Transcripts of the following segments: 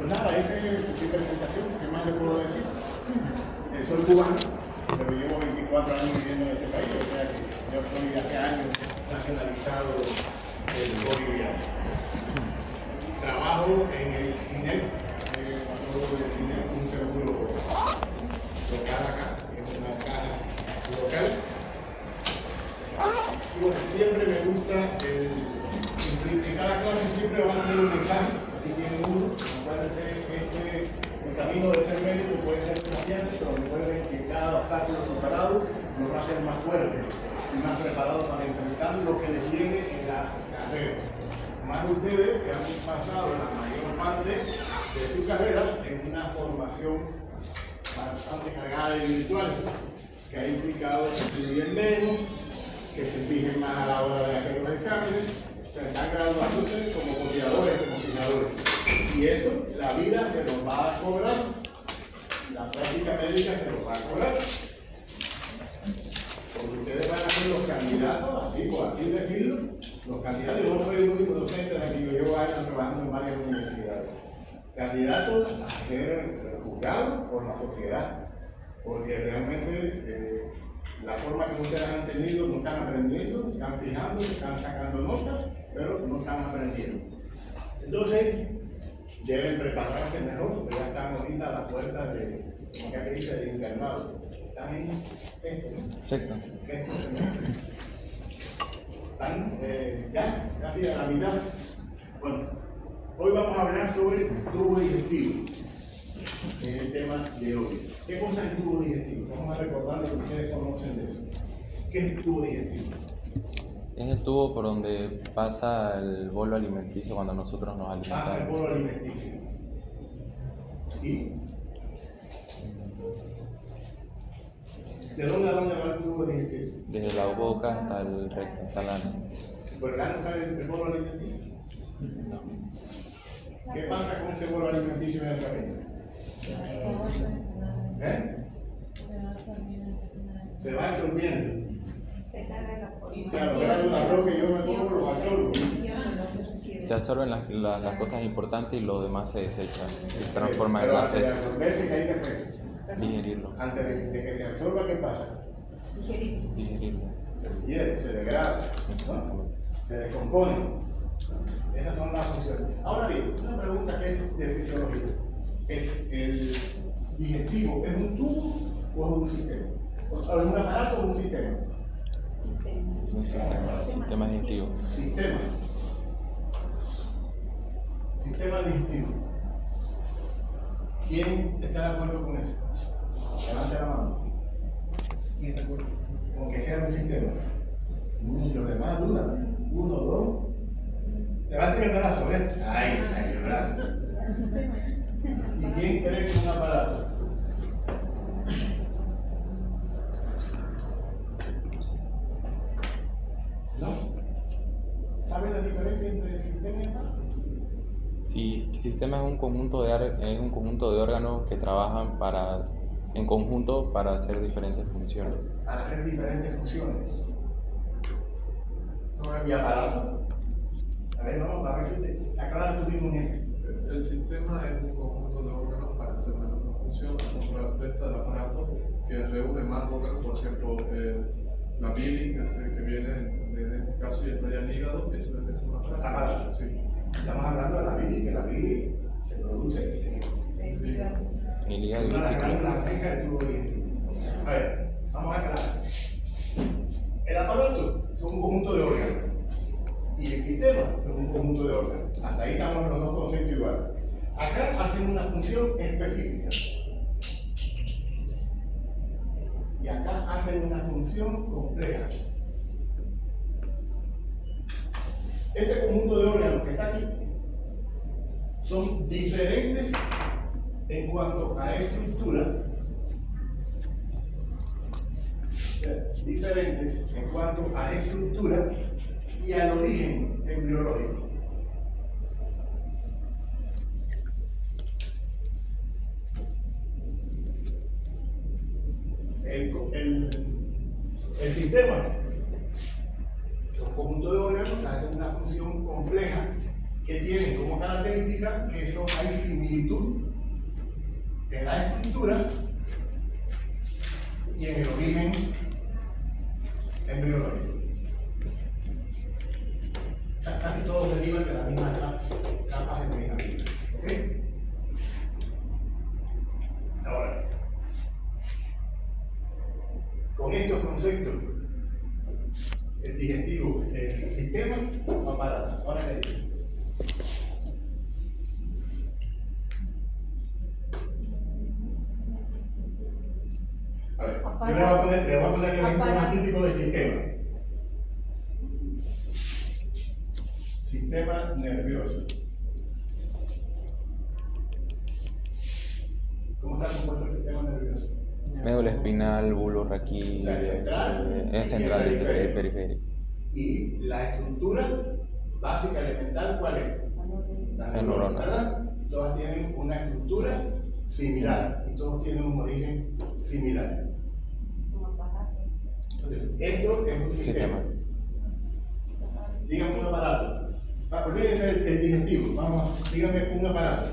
Pues nada, esa es mi presentación. ¿Qué más le puedo decir? Soy cubano, pero llevo 24 años viviendo en este país, o sea que yo soy hace años nacionalizado boliviano. Trabajo en el CINEP, el CINEP es un seguro local acá, es una caja local. Y bueno, siempre me gusta en cada clase siempre van a tener un mensaje. Aquí tienen uno. Acuérdense que el camino de ser médico puede ser desafiante, pero recuerden que cada obstáculo superado nos va a hacer más fuertes y más preparados para enfrentar lo que les llegue en la carrera. Más de ustedes que han pasado la mayor parte de su carrera en una formación bastante cargada de virtuales, que ha implicado que estudien menos, que se fijen más a la hora de hacer los exámenes, se están graduándose como copiadores, como fijadores. Y eso, la vida se los va a cobrar, la práctica médica se los va a cobrar. Porque ustedes van a ser los candidatos, así por así decirlo, los candidatos. Yo no soy el único docente de aquí, yo llevo años trabajando en varias universidades. Candidatos a ser juzgados por la sociedad, porque realmente la forma que ustedes han tenido no están aprendiendo, están fijando, están sacando notas, pero no están aprendiendo. Entonces, deben prepararse mejor, porque ya están ahorita a la puerta de, como que dice, del internado. Están en sexto, ¿no? Sexto semestre. Están ya casi a la mitad. Bueno, hoy vamos a hablar sobre tubo digestivo. Es el tema de hoy. ¿Qué cosa es el tubo digestivo? Vamos a recordar lo que ustedes conocen de eso. ¿Qué es el tubo digestivo? Es el tubo por donde pasa el bolo alimenticio cuando nosotros nos alimentamos. Pasa el bolo alimenticio. ¿Y? ¿De dónde a dónde va el tubo digestivo? Desde la boca hasta el recto, hasta el ano. ¿Por el ano sale el bolo alimenticio? No. ¿Qué pasa con ese bolo alimenticio en el cabello? Se va absorbiendo. Se carga la O sea, lo que era un arroz que yo me como lo absorbo. Se absorben las cosas importantes y lo demás se desecha y se transforma en Pero las antes de heces. absorberse, ¿qué hay que hacer? Digerirlo. Antes de que se absorba, ¿qué pasa? Digerirlo. Se digiere, se degrada, ¿no? Se descompone. Esas son las funciones. Ahora bien, una pregunta que es de fisiología. ¿El digestivo es un tubo o es un sistema? ¿O es un aparato o un sistema? Un sistema digestivo. Sistema. Sistema digestivo. ¿Quién está de acuerdo con eso? Levante la mano. ¿Quién está de acuerdo? Con que sea un sistema. Los demás dudan. 1, 2. Levanten el brazo, ¿ves? Ahí, el brazo. ¿Y quién cree que es un aparato? ¿No? ¿Saben la diferencia entre el sistema y el aparato? Sí, el sistema es un conjunto de órganos que trabajan en conjunto para hacer diferentes funciones. Para hacer diferentes funciones. ¿Y aparato? A ver, vamos a ver si te aclaras tú mismo en ese. El sistema es un conjunto de órganos para hacer una misma función, como resta del aparato, que reúne más órganos, por ejemplo, la bilis, que viene en este caso y está ya en el hígado, eso es un aparato. Sí. Estamos hablando de la bilis, que la bilis se produce En el hígado y la vesícula. defensa del tubo digestivo. A ver, vamos a aclarar. El aparato es un conjunto de órganos y el sistema es un conjunto de órganos. Hasta ahí estamos los dos conceptos iguales. Acá hacen una función específica y acá hacen una función compleja. Este conjunto de órganos que está aquí son diferentes en cuanto a estructura, y al origen embriológico. El sistema es un conjunto de órganos que hacen una función compleja que tienen como característica que hay similitud en la estructura y en el origen embriológico. O sea, casi todos derivan de las mismas capas vegetativas. ¿Ok? Ahora, con estos conceptos, el digestivo, el sistema o aparato. Ahora qué dice. A ver, yo le voy a poner el ejemplo más típico del sistema. Sistema nervioso. ¿Cómo está compuesto el sistema nervioso? Médula espinal, bulbo raquídeo, O sea, central y periférico. Y la estructura básica elemental, ¿cuál es? Las neuronas, ¿verdad? Y todas tienen una estructura similar y todos tienen un origen similar. Entonces, esto es un sistema. Dígame un aparato. Olvídense del digestivo. Vamos, dígame un aparato.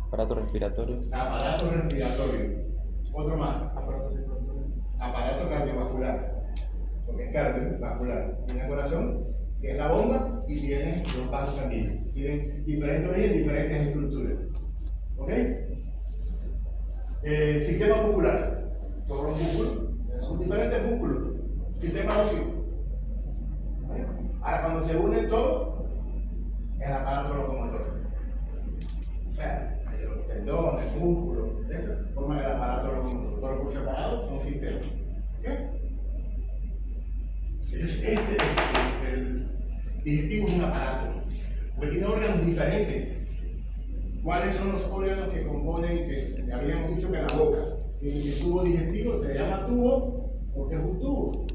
Aparato respiratorio. Aparato respiratorio. Otro más. Aparato cardiovascular. Porque es cardiovascular. Tiene corazón, que es la bomba, y tiene los vasos sanguíneos. Tienen diferentes orígenes, diferentes estructuras. ¿Ok? Sistema muscular. Todos los músculos son diferentes músculos. Sistema óseo. Ahora, cuando se unen todos, es el aparato locomotor. O sea, los tendones, músculos, eso forman el aparato locomotor. Todos por separado son sistemas. ¿Okay? El digestivo es un aparato, porque tiene órganos diferentes. ¿Cuáles son los órganos que componen, que habíamos dicho que la boca? El tubo digestivo se llama tubo porque es un tubo.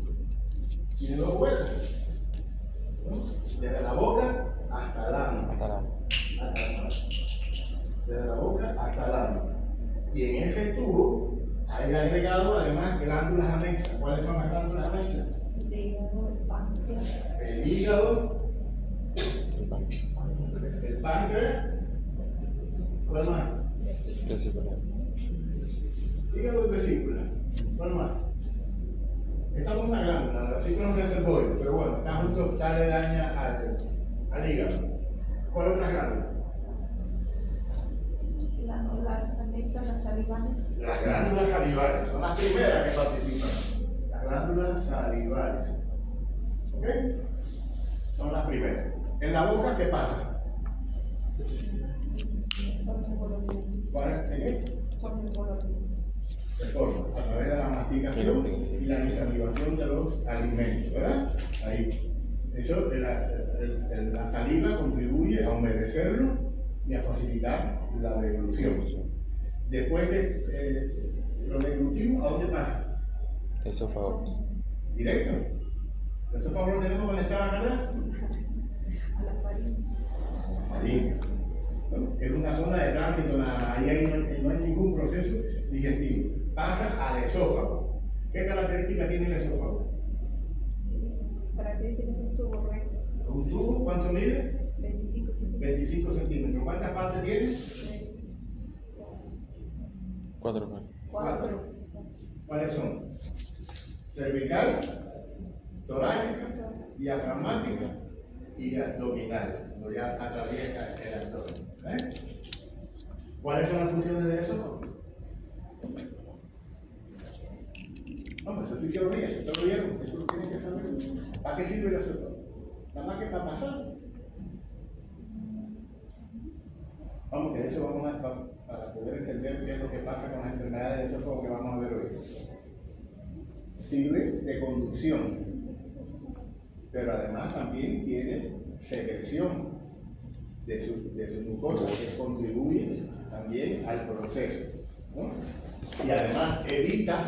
Tiene dos huecos, ¿no? Desde la boca hasta el ano. Desde la boca hasta el ano. Y en ese tubo hay agregado además glándulas anexas. ¿Cuáles son las glándulas anexas? El hígado, el páncreas, ¿cuál más? Vesícula. Hígado y vesículas, ¿cuál más? Estamos en una glándula, la vesícula es un reservorio, pero bueno, está junto, está de daña al hígado. ¿Cuál otra glándula? Las anexas, las salivales. Las glándulas salivales, son las primeras que participan. Las glándulas salivales. ¿Ok? Son las primeras. En la boca, ¿qué pasa? ¿Qué? Se forma a través de la masticación y la desalivación de los alimentos, ¿verdad? Ahí. Eso, la saliva contribuye a humedecerlo y a facilitar la deglución. Después de lo deglutimos, ¿a dónde pasa? Esófago. Directo. El esófago lo tenemos conectado acá atrás. A la faringe. A la faringe. ¿No? Es una zona de tránsito, ahí no hay ningún proceso digestivo. Pasa al esófago. ¿Qué características tiene el esófago? Sus características son tubos rectos. Un tubo, ¿cuánto mide? 25 centímetros. 25 centímetros. ¿Cuántas partes tiene? 4 partes. 4. ¿Cuáles son? Cervical, torácica, diafragmática y abdominal, cuando ya atraviesa el abdomen. ¿Cuáles son las funciones del esófago? Hombre, eso es fisiología, eso lo vieron, eso lo tienen que saber. ¿Para qué sirve el esófago? Nada más que para pasar. Vamos, que de eso vamos para poder entender qué es lo que pasa con las enfermedades del esófago que vamos a ver hoy. Sirve de conducción, pero además también tiene secreción de su mucosa que contribuye también al proceso, ¿no? Y además evita,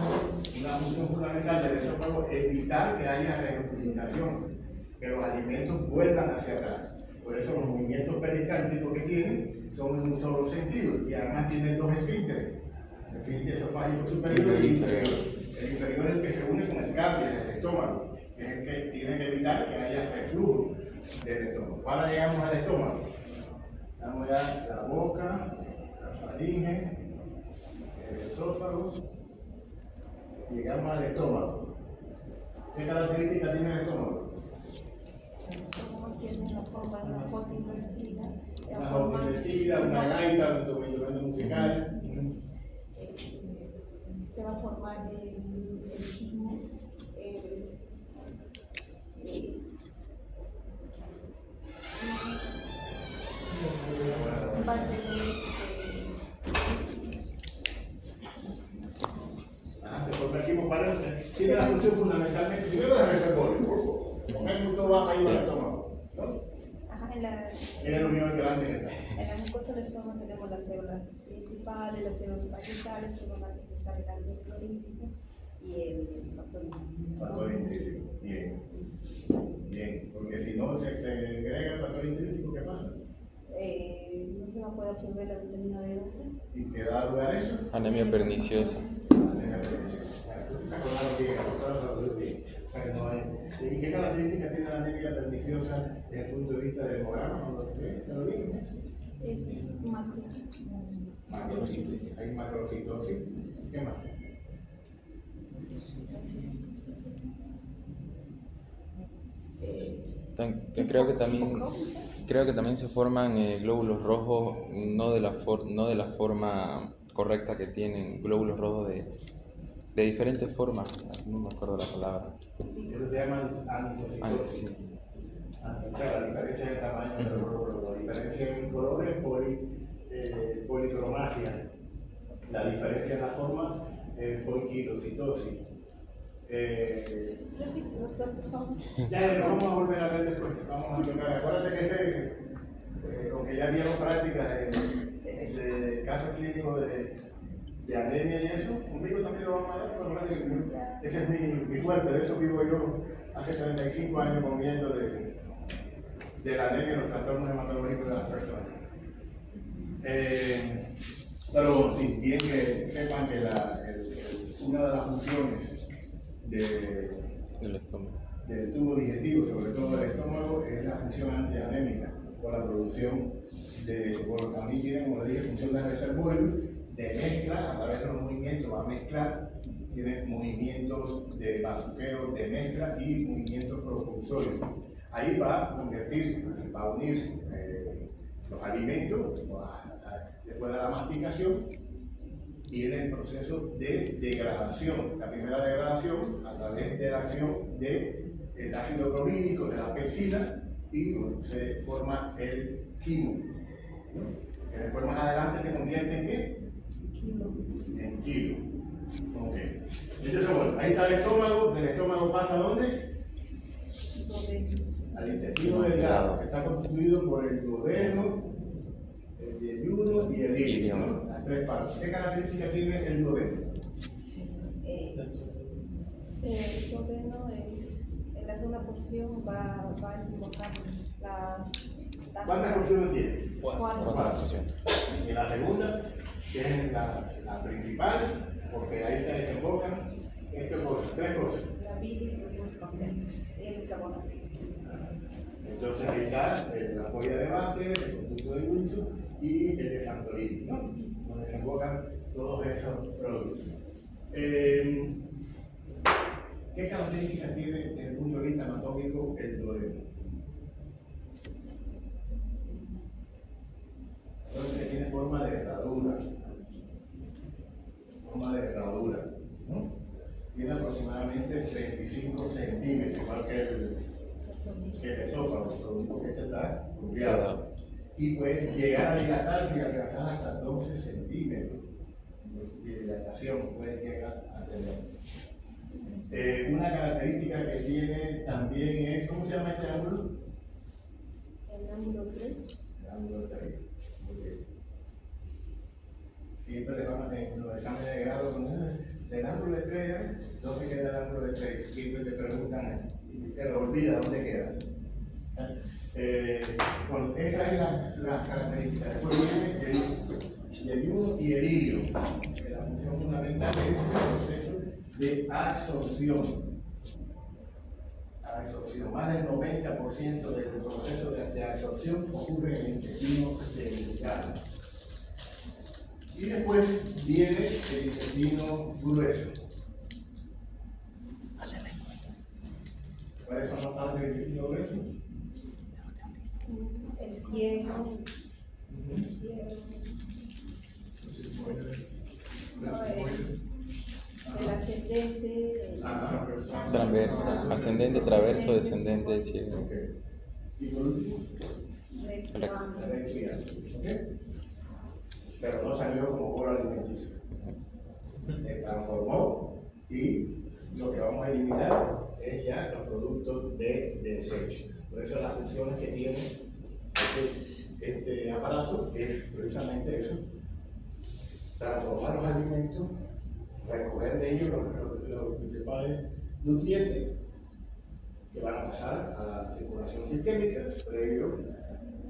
una función fundamental del esófago, evitar que haya regurgitación, que los alimentos vuelvan hacia atrás. Por eso los movimientos peristálticos que tienen son en un solo sentido y además tienen dos esfínteres, el esfínter esofágico superior y el inferior. El inferior es el que se une con el cardio, el estómago, que es el que tiene que evitar que haya reflujo del estómago. Ahora llegamos al estómago. faringe, el esófago, llegamos al estómago. ¿Qué características tiene el estómago? El estómago tiene la forma de una jota invertida. Una jota invertida, una gaita, un instrumento musical. Se va a formar el quimo, parte Se forma el quimo para tiene la función fundamentalmente, primero de reservorio, como el mundo va ahí al estómago, ¿no? En el unión grande que está. En la mucosa del estómago tenemos las células principales, las células parietales que van a secretar el ácido clorhídrico y el Factor intrínseco. Bien. Bien, porque si no se agrega el factor intrínseco, ¿qué pasa? No se va a poder absorber la vitamina B12. ¿Y qué da lugar a eso? Anemia perniciosa. Anemia perniciosa. Entonces se acordaron bien, acordaron bien. O sea que no hay. ¿Y qué características tiene la anemia perniciosa desde el punto de vista del hemograma? Cuando se lo digo. Es macrocito. Macrocitosis. Hay macrocitosis. ¿Qué más? Creo que también se forman glóbulos rojos no de la forma correcta que tienen, glóbulos rojos de diferentes formas, no me acuerdo la palabra. Eso se llama anisocitosis. Sí. O sea, la diferencia de tamaño entre los glóbulos, la diferencia en colores, policromasia, la diferencia en la forma, poiquilocitosis. Repite, doctor, por favor. Ya, lo vamos a volver a ver después. Vamos a tocar. Acuérdense que aunque ya dieron prácticas de casos clínicos de anemia y eso, conmigo también lo vamos a dar, pero acuérdense que ese es mi fuerte, de eso vivo yo hace 35 años comiendo de la anemia y los trastornos hematológicos de las personas. Pero bueno, sí, bien que sepan que una de las funciones del tubo digestivo, sobre todo del estómago, es la función antianémica, por la producción también tiene, como le dije, función de reservorio, de mezcla, a través de los movimientos va a mezclar, tiene movimientos de bazuqueo, de mezcla y movimientos propulsorios. Ahí va a convertir, va a unir los alimentos, después de la masticación, viene el proceso de degradación. La primera degradación a través de la acción del ácido clorhídrico, de la pepsina, y se forma el quimo, ¿no? Que después más adelante se convierte en ¿qué? En kilo. Okay. Entonces, bueno, ahí está el estómago. Del estómago pasa ¿a dónde? Al intestino delgado, que está constituido por el duodeno, el yeyuno y el ilio, ¿no? Las tres partes. ¿Qué características tiene el duodeno? El duodeno en la segunda porción va a desembocar las... ¿Cuántas porciones tiene? Cuatro. Y la segunda, que es la principal, porque ahí se desembocan tres cosas. La bilis, el papel y el bicarbonato. Entonces ahí está la polla de Bater, el conducto de Wilson y el de Santorini, ¿no? Donde desembocan todos esos productos. ¿Qué características tiene desde el punto de vista anatómico el duodeno? Entonces tiene forma de herradura. ¿No? Tiene aproximadamente 35 centímetros, igual que el esófago, lo único que está cubierto. Y puede llegar a dilatarse y alcanzar hasta 12 centímetros de dilatación, puede llegar a tener. Una característica que tiene también es, ¿cómo se llama este ángulo? El ángulo 3. El ángulo 3. Muy bien. Siempre le van en los exámenes de grado, del ángulo de 3, ¿dónde queda el ángulo de 3? Siempre te preguntan y te lo olvidas dónde queda. Bueno, esa es la característica. Después viene el yeyuno y el ilio, que la función fundamental es el proceso de absorción. Más del 90% del proceso de absorción ocurre en el intestino delgado. Y después viene el intestino grueso. ¿Cuáles son las partes del intestino grueso? El ciego, el ciego, el ascendente, Transversa, ascendente, traverso, descendente, ciego. Ok. Y por último, recto, la rectiana. ¿Ok? Pero no salió como polo alimenticio. Se transformó y lo que vamos a eliminar es ya los productos de desecho. Por eso las funciones que tiene este aparato es precisamente eso: transformar los alimentos, recoger de ellos los principales nutrientes que van a pasar a la circulación sistémica, previo,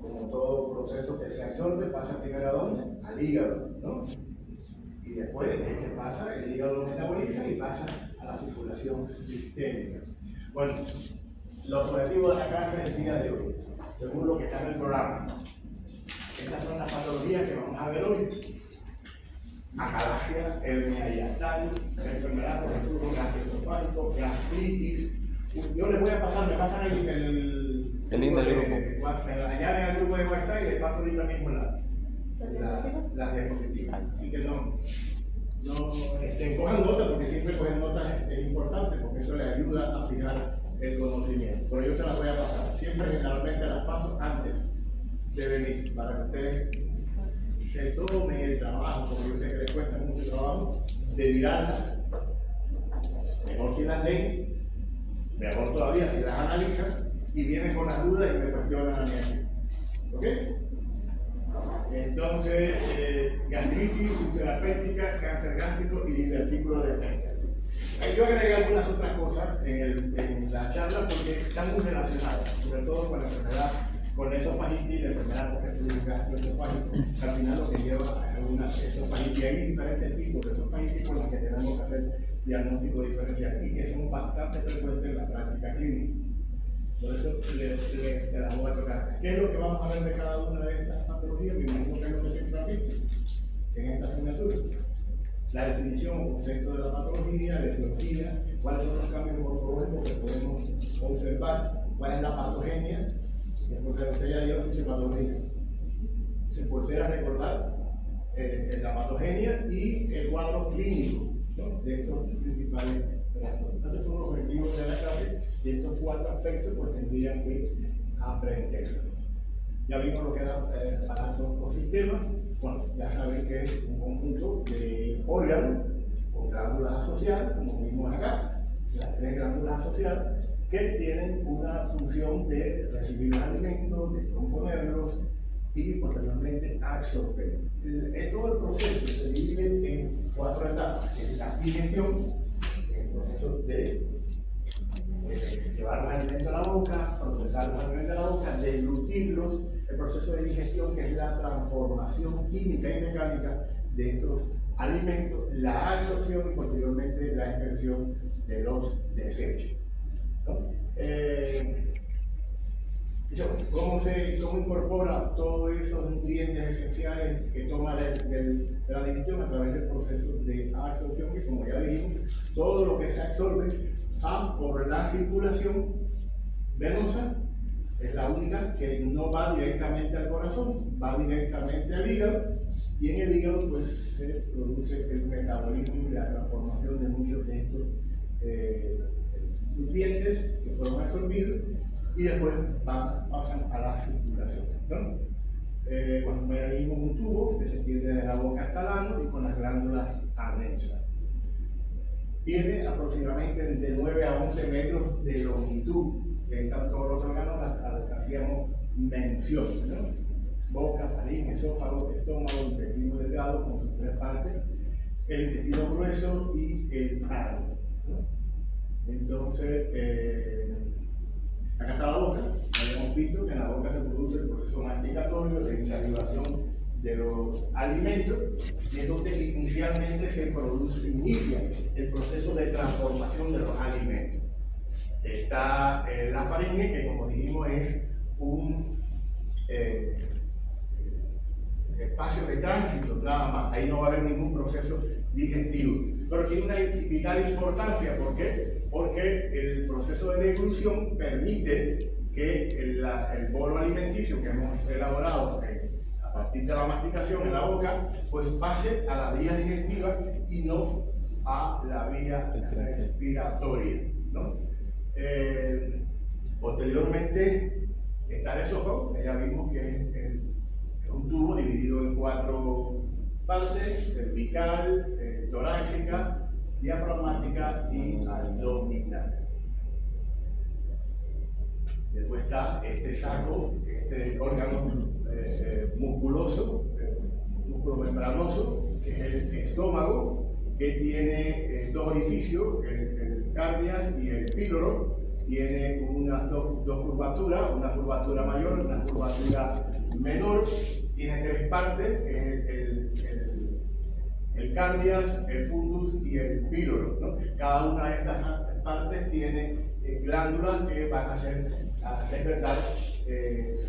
como todo proceso que se absorbe, pasa primero a dónde? Al hígado, ¿no? Y después es que pasa, el hígado lo metaboliza y pasa a la circulación sistémica. Bueno, los objetivos de la clase del día de hoy, según lo que está en el programa, estas son las patologías que vamos a ver hoy: acalasia, hernia hiatal, enfermedad por reflujo gastroesofágico, gastritis. Yo les voy a pasar, me pasan el link del grupo. Añaden al grupo de WhatsApp y les paso ahorita mismo las diapositivas. Así que no cojan notas, porque siempre coger notas es importante, porque eso les ayuda a fijar el conocimiento. Pero yo se las voy a pasar. Siempre generalmente las paso antes de venir, para que ustedes se tomen el trabajo, porque yo sé que les cuesta mucho trabajo, de mirarlas. Mejor si las leen, mejor todavía si las analizan y vienen con las dudas y me cuestionan a mí aquí. ¿Ok? Entonces, gastritis, úlcera péptica, cáncer gástrico y divertículo de Penca. Yo agregué algunas otras cosas en la charla porque están muy relacionadas, sobre todo con la enfermedad, con la esofagitis, la enfermedad por reflujo gastroesofágico, que al final lo que lleva a una esofagitis. Hay diferentes tipos de esofagitis con los que tenemos que hacer diagnóstico diferencial y que son bastante frecuentes en la práctica clínica. Por eso se las voy a tocar. ¿Qué es lo que vamos a ver de cada una de estas patologías? Me imagino que es lo que siempre han visto en esta asignatura. La definición o concepto de la patología, la etiología, cuáles son los cambios morfológicos que podemos observar, cuál es la patogenia. Después de usted ya dio mucha patología. Se volverá a recordar la patogenia y el cuadro clínico, ¿no?, de estos principales trastornos. Estos son los objetivos de la clase y estos 4 aspectos pues tendrían que aprenderse. Ya vimos lo que era aparato o sistema. Bueno, ya saben que es un conjunto de órganos con glándulas asociadas, como vimos acá, las 3 glándulas asociadas, que tienen una función de recibir los alimentos, de componerlos y posteriormente absorber. Todo el proceso se divide en 4 etapas, que es la digestión, el proceso de llevar los alimentos a la boca, procesar los alimentos a la boca, deglutirlos, el proceso de digestión, que es la transformación química y mecánica de estos alimentos, la absorción y posteriormente la expulsión de los desechos, ¿no? ¿Cómo incorpora todos esos nutrientes esenciales que toma de la digestión a través del proceso de absorción? Que, como ya dijimos, todo lo que se absorbe va por la circulación venosa, es la única que no va directamente al corazón, va directamente al hígado, y en el hígado pues se produce el metabolismo y la transformación de muchos de estos nutrientes que fueron absorbidos y después pasan a la circulación, ¿no? Cuando ya dijimos, un tubo que se extiende de la boca hasta el ano y con las glándulas anexas. Tiene aproximadamente de 9 a 11 metros de longitud, que están todos los órganos a los que hacíamos mención, ¿no? Boca, faringe, esófago, estómago, intestino delgado con sus 3 partes, el intestino grueso y el ano, ¿no? Entonces, acá está la boca. Habíamos visto que en la boca se produce el proceso masticatorio de insalivación de los alimentos, y es donde inicialmente inicia el proceso de transformación de los alimentos. Está la faringe, que como dijimos es un espacio de tránsito, nada más. Ahí no va a haber ningún proceso digestivo. Pero tiene una vital importancia. ¿Por qué? Porque el proceso de deglución permite que el bolo alimenticio que hemos elaborado a partir de la masticación en la boca, pues pase a la vía digestiva y no a la vía respiratoria, ¿no? Posteriormente está el esófago, que ya vimos que es un tubo dividido en 4 partes: cervical, torácica, diafragmática y abdominal. Después está este saco, este órgano musculoso, músculo membranoso, que es el estómago, que tiene 2 orificios, el cardias y el píloro. Tiene unas dos curvaturas, una curvatura mayor y una curvatura menor. Tiene 3 partes, que es el cardias, el fundus y el píloro, ¿no? Cada una de estas partes tiene glándulas que van a secretar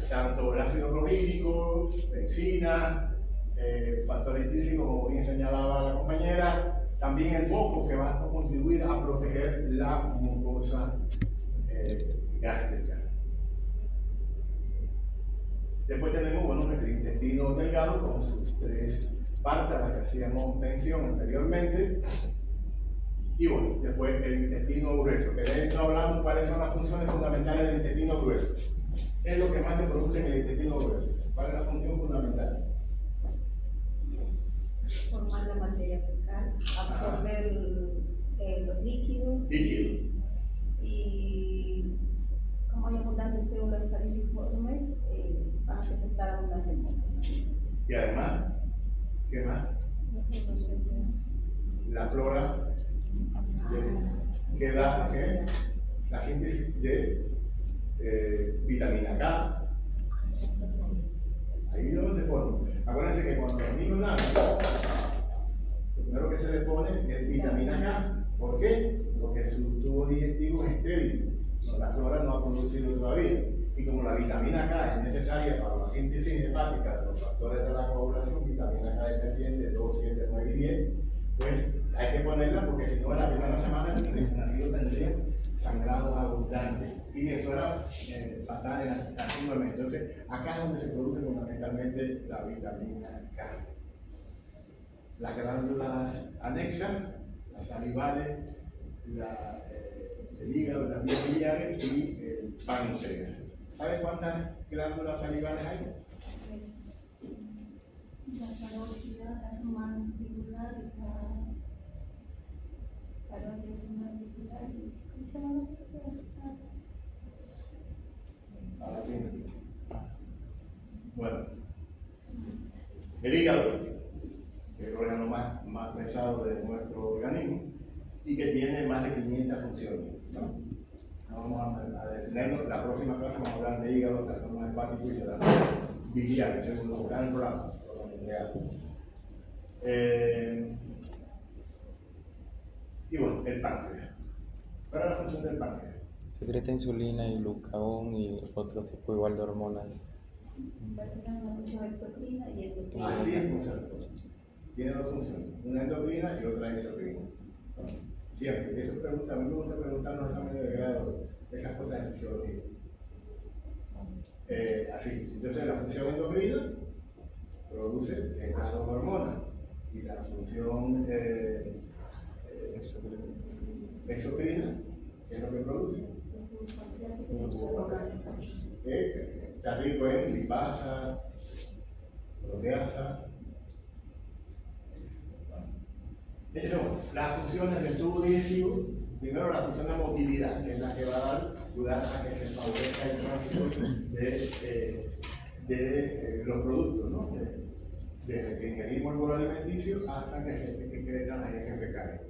tanto el ácido clorhídrico, pepsina, factor intrínseco, como bien señalaba la compañera, también el moco, que va a contribuir a proteger la mucosa gástrica. Después tenemos, bueno, el intestino delgado con sus 3 partes a las que hacíamos mención anteriormente. Y bueno, después el intestino grueso, que de ahí no hablamos cuáles son las funciones fundamentales del intestino grueso. ¿Qué es lo que más se produce en el intestino grueso? ¿Cuál es la función fundamental? Formar la materia fecal, absorber los líquidos. Y como hay abundantes células caliciformes, van a secretar abundante moco. Y además, ¿qué más? La flora que da la síntesis de vitamina K. Ahí no se forma. Acuérdense que cuando los niños nacen, lo primero que se les pone es vitamina K. ¿Por qué? Porque su tubo digestivo es estéril. La flora no ha producido todavía. Y como la vitamina K es necesaria para la síntesis hepática de los factores de la coagulación, vitamina K dependiente 2, 7, 9 y 10, pues hay que ponerla, porque si no en la primera semana el recién nacido tendría sangrados abundantes. Y eso era fatal en antiguamente. Entonces, acá es donde se produce fundamentalmente la vitamina K. Las glándulas anexas, las salivales, el hígado, las vías biliares y el páncreas. ¿Sabes cuántas glándulas salivales hay? La parótida, la submandibular y la parótida submandibular y ¿cómo se llama la otra? Ahora tiene. Bueno, el hígado, que es el órgano más pesado de nuestro organismo y que tiene más de 500 funciones, ¿no? Vamos a detenernos. La próxima clase vamos a hablar de hígado, trastornos hepáticos y de las biliares, según lo que está en el programa. Y bueno, el páncreas. ¿Cuál es la función del páncreas? Secreta insulina y glucagón y otro tipo igual de hormonas. Tiene una función exocrina y endocrina. Así es, concepto. Tiene 2 funciones, una endocrina y otra exocrina. Siempre. Eso pregunta, a mí me gusta preguntar en los exámenes de grado esas cosas de fisiología. Así, entonces la función endocrina produce estas 2 hormonas y la función exocrina, ¿qué es lo que produce? Está rico en lipasa, proteasa. Entonces, las funciones del tubo digestivo, primero la función de motilidad, que es la que va a ayudar a que se favorezca el tránsito de los productos, ¿no? Desde que ingerimos el bolo alimenticio hasta que se secretan las heces fecales.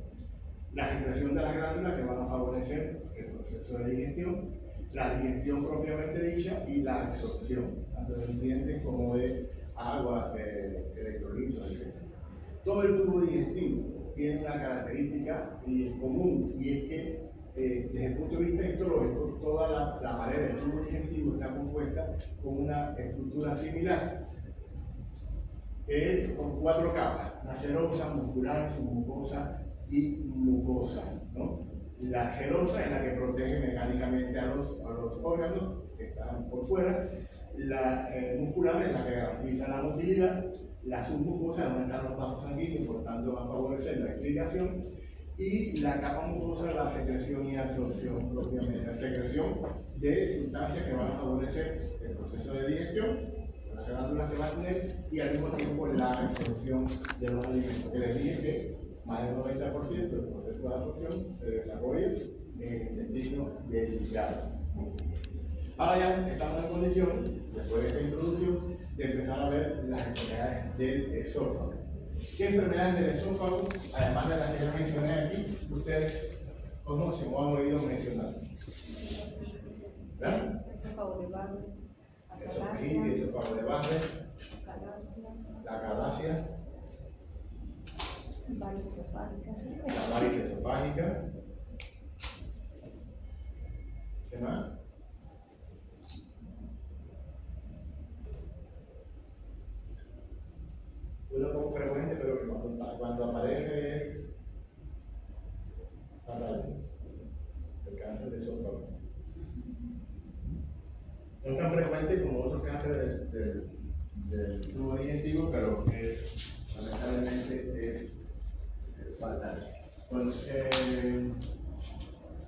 La secreción de las glándulas, que van a favorecer el proceso de digestión, la digestión propiamente dicha y la absorción, tanto de nutrientes como de agua, electrolitos, etc. Todo el tubo digestivo tiene una característica común, y es que desde el punto de vista histológico, toda la pared del tubo digestivo está compuesta con una estructura similar. con 4 capas: la serosa, muscular, submucosa y mucosa, ¿no? La serosa es la que protege mecánicamente a los órganos que están por fuera. La muscular es la que garantiza la motilidad. La submucosa es donde están los vasos sanguíneos, por tanto va a favorecer la irrigación. Y la capa mucosa, la secreción y absorción propiamente, la secreción de sustancias que van a favorecer el proceso de digestión, las glándulas que van a tener, y al mismo tiempo la absorción de los alimentos. Que les dije que más del 90% del proceso de absorción se desarrolla en el intestino delgado. Ahora ya estamos en condición, después de esta introducción, de empezar a ver las enfermedades del esófago. ¿Qué enfermedades del esófago, además de las que ya mencioné aquí, ustedes conocen o han oído mencionar? ¿Verdad? Esófago de Barrett, Esofagitis, esófago de Barrett, la calasia, varices esofágicas, la varices esofágica. ¿Qué más? Una poco frecuente, pero que cuando aparece es fatal: el cáncer de esófago. No tan frecuente como otros cánceres del tubo digestivo, pero lamentablemente es fatal. Bueno,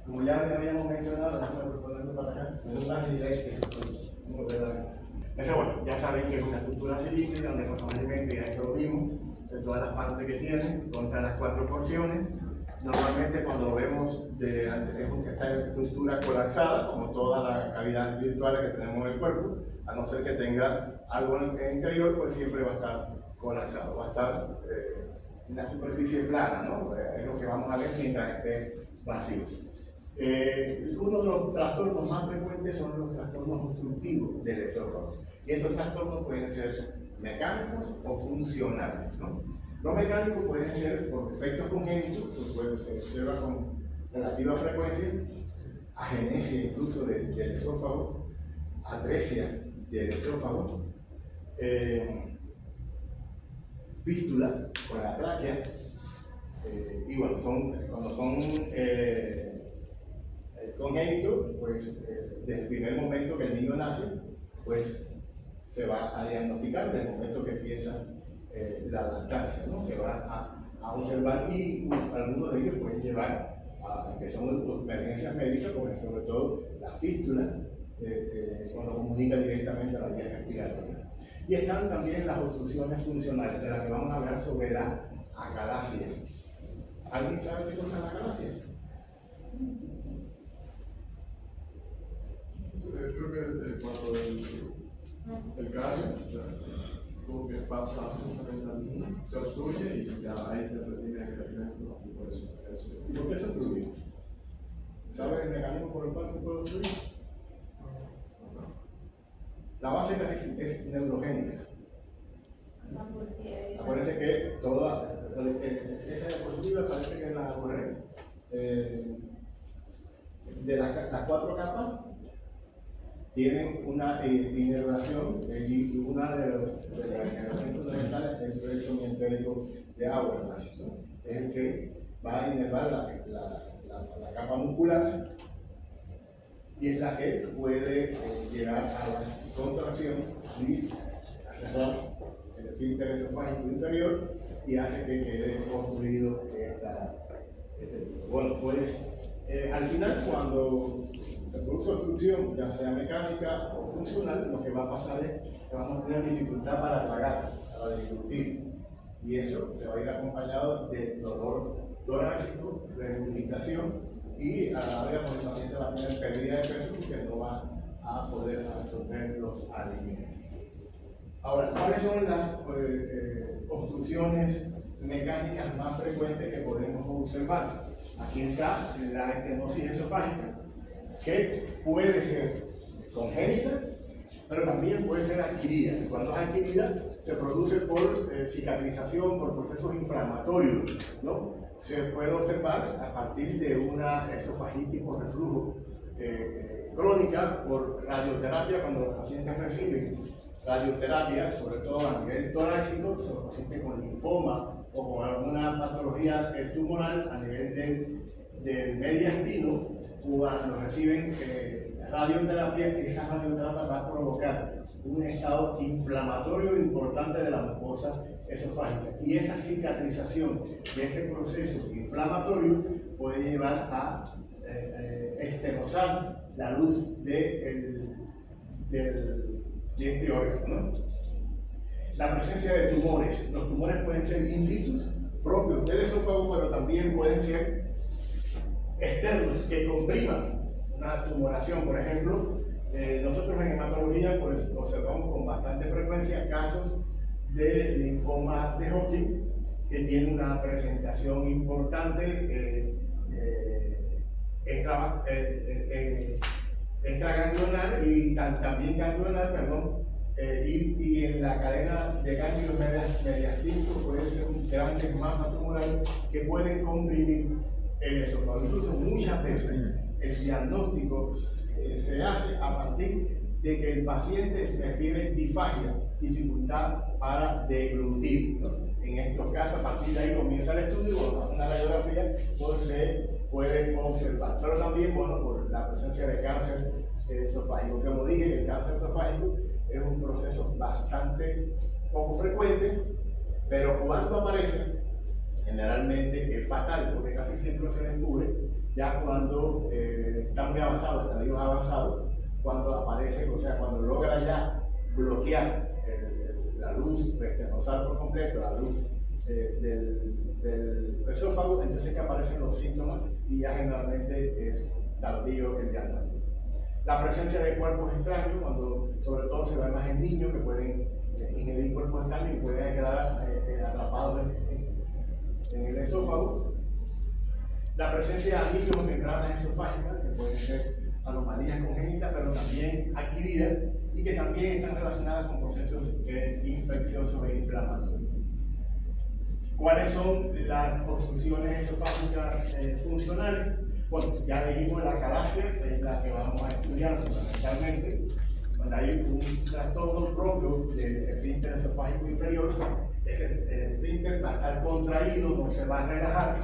como ya habíamos mencionado, déjame ponerlo para acá, en un margen directo, bueno, ya saben que es una estructura cilíndrica donde pasamos alimentos, ya esto lo vimos, de todas las partes que tiene, contra las 4 porciones. Normalmente cuando lo vemos es esta estructura colapsada, como todas las cavidades virtuales que tenemos en el cuerpo, a no ser que tenga algo en el interior, pues siempre va a estar colapsado, va a estar en la superficie plana, ¿no? Es lo que vamos a ver mientras esté vacío. Uno de los trastornos más frecuentes son los trastornos obstructivos del esófago. Y estos trastornos pueden ser mecánicos o funcionales, ¿no? Los mecánicos pueden ser por defectos congénitos, pues se observa con relativa frecuencia, agenesia incluso del esófago, atresia del esófago, fístula con la tráquea, y bueno, cuando son congénitos, pues desde el primer momento que el niño nace, pues se va a diagnosticar desde el momento que empieza la lactancia, ¿no? Se va a observar, y algunos de ellos pueden llevar a que son emergencias médicas, porque sobre todo la fístula, cuando comunica directamente a la vía respiratoria. Y están también las obstrucciones funcionales, de las que vamos a hablar sobre la acalasia. ¿Alguien sabe qué cosa es la acalasia? Creo que cuando el cardio, como que pasa justamente, se obstruye y ya ahí se retiene el alimento, y por eso. ¿Y por qué se obstruye? ¿Sabes el mecanismo por el cual se puede obstruir? La base es neurogénica. Acuérdense que toda esa diapositiva parece que es la correcta. De las 4 capas tienen una inervación, y una de las inervaciones fundamentales es el proceso mientérico de Auerbach, ¿no? Es el que va a inervar la capa muscular, y es la que puede llegar a la contracción y a cerrar el esfínter esofágico inferior, y hace que quede obstruido bueno, pues al final, cuando se produce obstrucción, ya sea mecánica o funcional, lo que va a pasar es que vamos a tener dificultad para tragar, para deglutir, y eso se va a ir acompañado de dolor torácico, regurgitación, y a la larga pues, el paciente va a tener pérdida de peso porque no va a poder absorber los alimentos. Ahora, ¿cuáles son las obstrucciones mecánicas más frecuentes que podemos observar? Aquí está la estenosis esofágica, que puede ser congénita, pero también puede ser adquirida. Cuando es adquirida, se produce por cicatrización, por procesos inflamatorios, ¿no? Se puede observar a partir de una esofagitis por reflujo crónica, por radioterapia, cuando los pacientes reciben radioterapia, sobre todo a nivel torácico, sobre pacientes con linfoma o con alguna patología tumoral a nivel del mediastino, cuando reciben radioterapia, esa radioterapia va a provocar un estado inflamatorio importante de la mucosa esofágica, y esa cicatrización de ese proceso inflamatorio puede llevar a estenosar la luz de este órgano, ¿no? La presencia de tumores. Los tumores pueden ser in situ, propios del esófago, pero también pueden ser externos, que compriman una tumoración. Por ejemplo, nosotros en hematología pues observamos con bastante frecuencia casos de linfoma de Hodgkin que tiene una presentación importante extraganglionar y también ganglionar, perdón, y en la cadena de ganglios mediastínicos puede ser grandes masas tumorales que pueden comprimir el esófago. Incluso muchas veces el diagnóstico se hace a partir de que el paciente refiere disfagia, dificultad para deglutir, ¿no? En estos casos, a partir de ahí comienza el estudio y cuando hacen la radiografía pues se puede observar. Pero también, bueno, por la presencia de cáncer esofágico. Como dije, el cáncer esofágico es un proceso bastante poco frecuente, pero cuando aparece, generalmente es fatal, porque casi siempre se descubre ya cuando está muy avanzado, estadios avanzados, cuando aparece, o sea, cuando logra ya bloquear la luz estenosal por completo, la luz del esófago, entonces que aparecen los síntomas y ya generalmente es tardío el diagnóstico. La presencia de cuerpos extraños, cuando sobre todo se ve más en niños que pueden ingerir cuerpos extraños y pueden quedar atrapados en el esófago. La presencia de anillos o membranas esofágicas, que pueden ser anomalías congénitas, pero también adquiridas y que también están relacionadas con procesos infecciosos e inflamatorios. ¿Cuáles son las obstrucciones esofágicas funcionales? Bueno, ya dijimos la calasia, es la que vamos a estudiar fundamentalmente. Cuando hay un trastorno propio del esfínter esofágico inferior, ese esfínter va a estar contraído, no se va a relajar,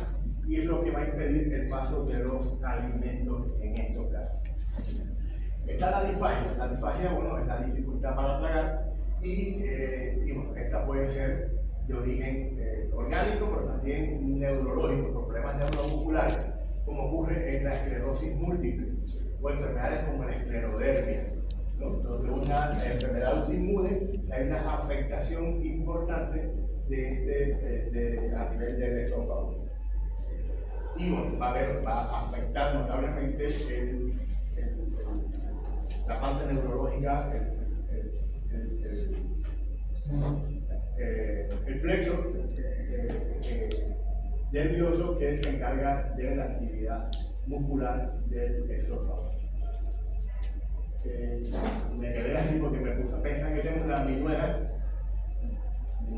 y es lo que va a impedir el paso de los alimentos en estos casos. Está la disfagia. La disfagia, bueno, es la dificultad para tragar y bueno, esta puede ser de origen orgánico, pero también neurológico, problemas neuromusculares, como ocurre en la esclerosis múltiple o enfermedades como la esclerodermia, ¿no? Donde una enfermedad autoinmune hay una afectación importante a nivel del esófago. Y bueno, va a afectar notablemente la parte neurológica, el plexo nervioso que se encarga de la actividad muscular del esófago. Me quedé así porque me puse a pensar que tengo mi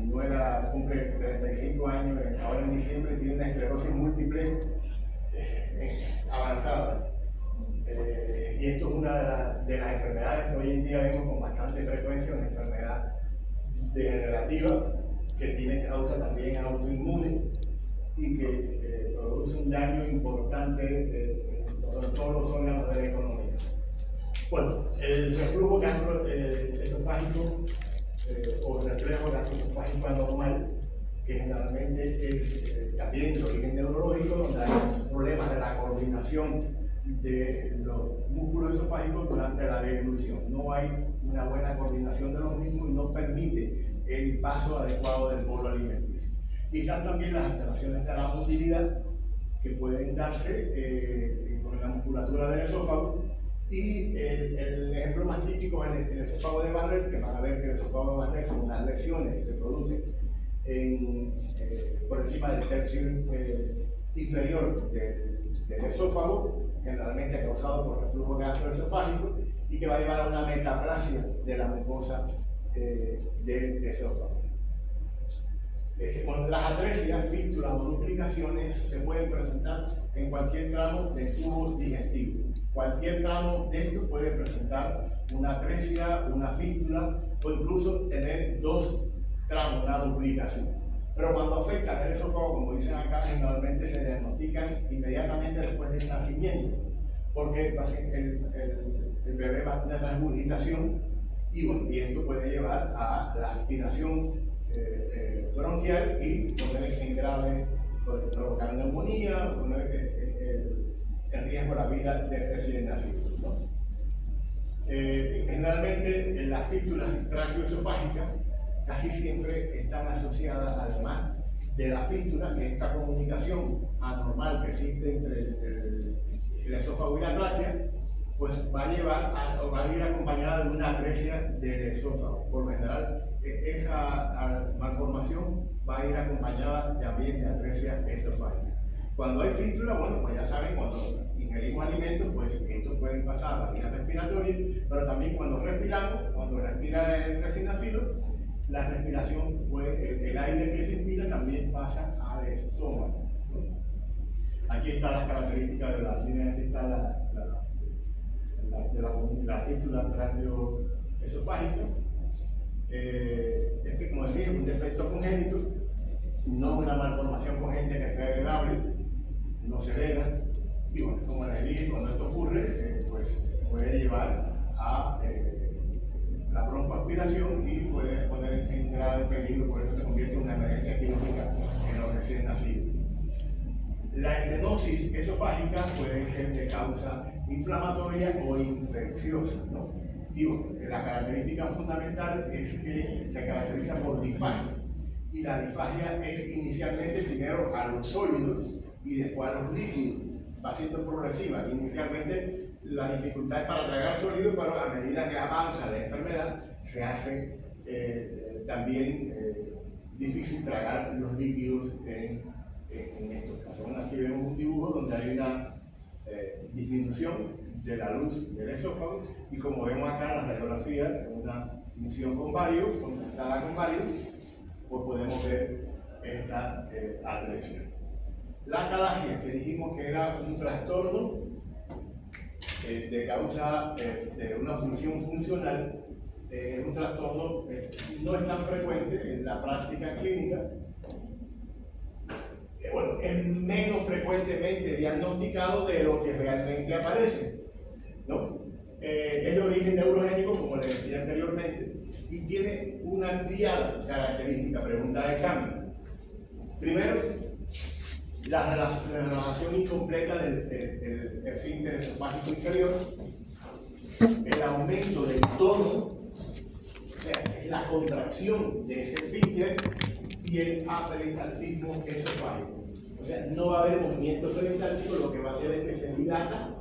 nuera cumple 35 años, ahora en diciembre, tiene una esclerosis múltiple avanzada. Y esto es una de las enfermedades que hoy en día vemos con bastante frecuencia, una enfermedad degenerativa que tiene causa también autoinmune y que produce un daño importante en todos los órganos de la economía. Bueno, el reflujo gastroesofágico o reflejo gastroesofágico anormal, que generalmente es también de origen neurológico, donde hay problemas de la coordinación de los músculos esofágicos durante la deglución. No hay una buena coordinación de los mismos y no permite el paso adecuado del bolo alimenticio. Y están también las alteraciones de la motilidad que pueden darse con la musculatura del esófago. Y el ejemplo más típico es el esófago de Barrett, que van a ver que el esófago de Barrett son unas lesiones que se producen por encima del tercio inferior del esófago, generalmente causado por reflujo gastroesofágico, y que va a llevar a una metaplasia de la mucosa del esófago. Las atresias, fístulas o duplicaciones se pueden presentar en cualquier tramo del tubo digestivo. Cualquier tramo de esto puede presentar una atresia, una fístula o incluso tener dos tramos, una duplicación. Pero cuando afecta el esófago, como dicen acá, generalmente se diagnostican inmediatamente después del nacimiento, porque el bebé va a tener regurgitación y, bueno, y esto puede llevar a la aspiración bronquial y poner en grave, puede provocar neumonía, poner en riesgo la vida del recién nacido, ¿no? Generalmente en las fístulas traqueoesofágicas casi siempre están asociadas, además de la fístula, que esta comunicación anormal que existe entre el esófago y la tráquea, pues va a ir acompañada de una atresia del esófago. Por lo general, esa malformación va a ir acompañada también de atresia esofágica. Cuando hay fístula, bueno, pues ya saben, cuando ingerimos alimentos, pues estos pueden pasar a la vía respiratoria, pero también cuando respiramos, cuando respira el recién nacido, la respiración, pues, el aire que se inspira también pasa al estómago, ¿no? Aquí están las características de la línea, aquí está la fístula traqueoesofágica. Como decía, es un defecto congénito, no una malformación congénita que sea heredable, no se hereda. Y bueno, como les dije, cuando esto ocurre, pues puede llevar a la broncoaspiración y puede poner en grave peligro, por eso se convierte en una emergencia quirúrgica en los recién nacidos. La estenosis esofágica puede ser de causa inflamatoria o infecciosa, ¿no? Y bueno, la característica fundamental es que se caracteriza por disfagia. Y la disfagia es inicialmente primero a los sólidos y después a los líquidos. Va siendo progresiva. Inicialmente la dificultad es para tragar sólidos, pero a medida que avanza la enfermedad se hace también difícil tragar los líquidos en estos casos. Bueno, aquí vemos un dibujo donde hay una disminución de la luz del esófago y como vemos acá en la radiografía, una tinción con varios, contrastada con varios, pues podemos ver esta atresia. La calasia, que dijimos que era un trastorno de causa de una obstrucción funcional, es un trastorno no es tan frecuente en la práctica clínica. Bueno, es menos frecuentemente diagnosticado de lo que realmente aparece, ¿no? Es de origen neurogénico, como les decía anteriormente, y tiene una triada característica, pregunta de examen. Primero, la relajación incompleta del esfínter esofágico inferior, el aumento del tono, o sea, es la contracción de ese esfínter y el aperistaltismo esofágico. O sea, no va a haber movimiento peristáltico, lo que va a hacer es que se dilata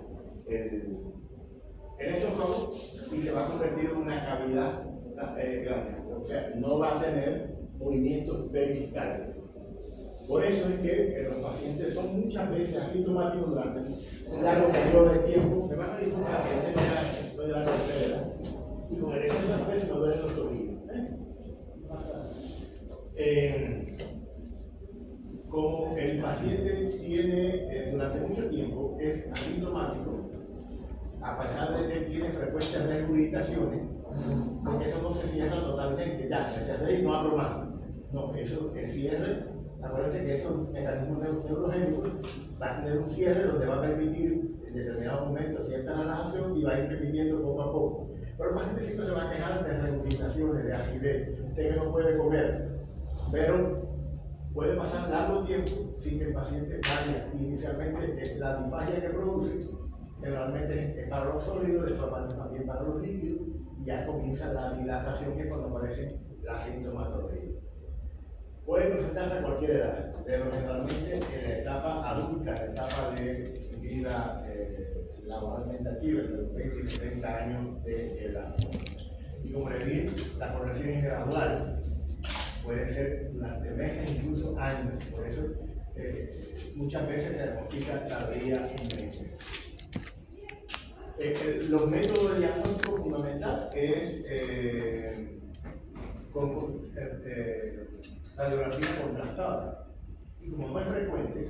el esófago y se va a convertir en una cavidad grande. O sea, no va a tener movimientos peristálticos. Por eso es que los pacientes son muchas veces asintomáticos durante un largo periodo de tiempo. Me van a disculpar que ya estoy de la tercera edad y con el exceso de peso me duelen los tobillos. Como el paciente tiene durante mucho tiempo, es asintomático, a pesar de que tiene frecuentes regurgitaciones, porque eso no se cierra totalmente, ya, se cerré y no abro más. No, eso, el cierre, acuérdense que esos mecanismos neurogénicos va a tener un cierre donde va a permitir en determinados momentos cierta relajación y va a ir repitiendo poco a poco. Pero el paciente se va a quejar de regurgitaciones, de acidez, de que no puede comer, pero puede pasar largo tiempo sin que el paciente vaya. Inicialmente la disfagia que produce generalmente es para los sólidos, después también para los líquidos, y ya comienza la dilatación, que es cuando aparece la sintomatología. Puede presentarse a cualquier edad, pero generalmente en la etapa adulta, en la etapa de vida laboralmente activa, de los 20 y 30 años de edad. Y como les dije, la progresión es gradual, puede ser durante meses, incluso años, por eso muchas veces se diagnostica tardíamente. Los métodos de diagnóstico fundamental es radiografía contrastada. Y como no es frecuente,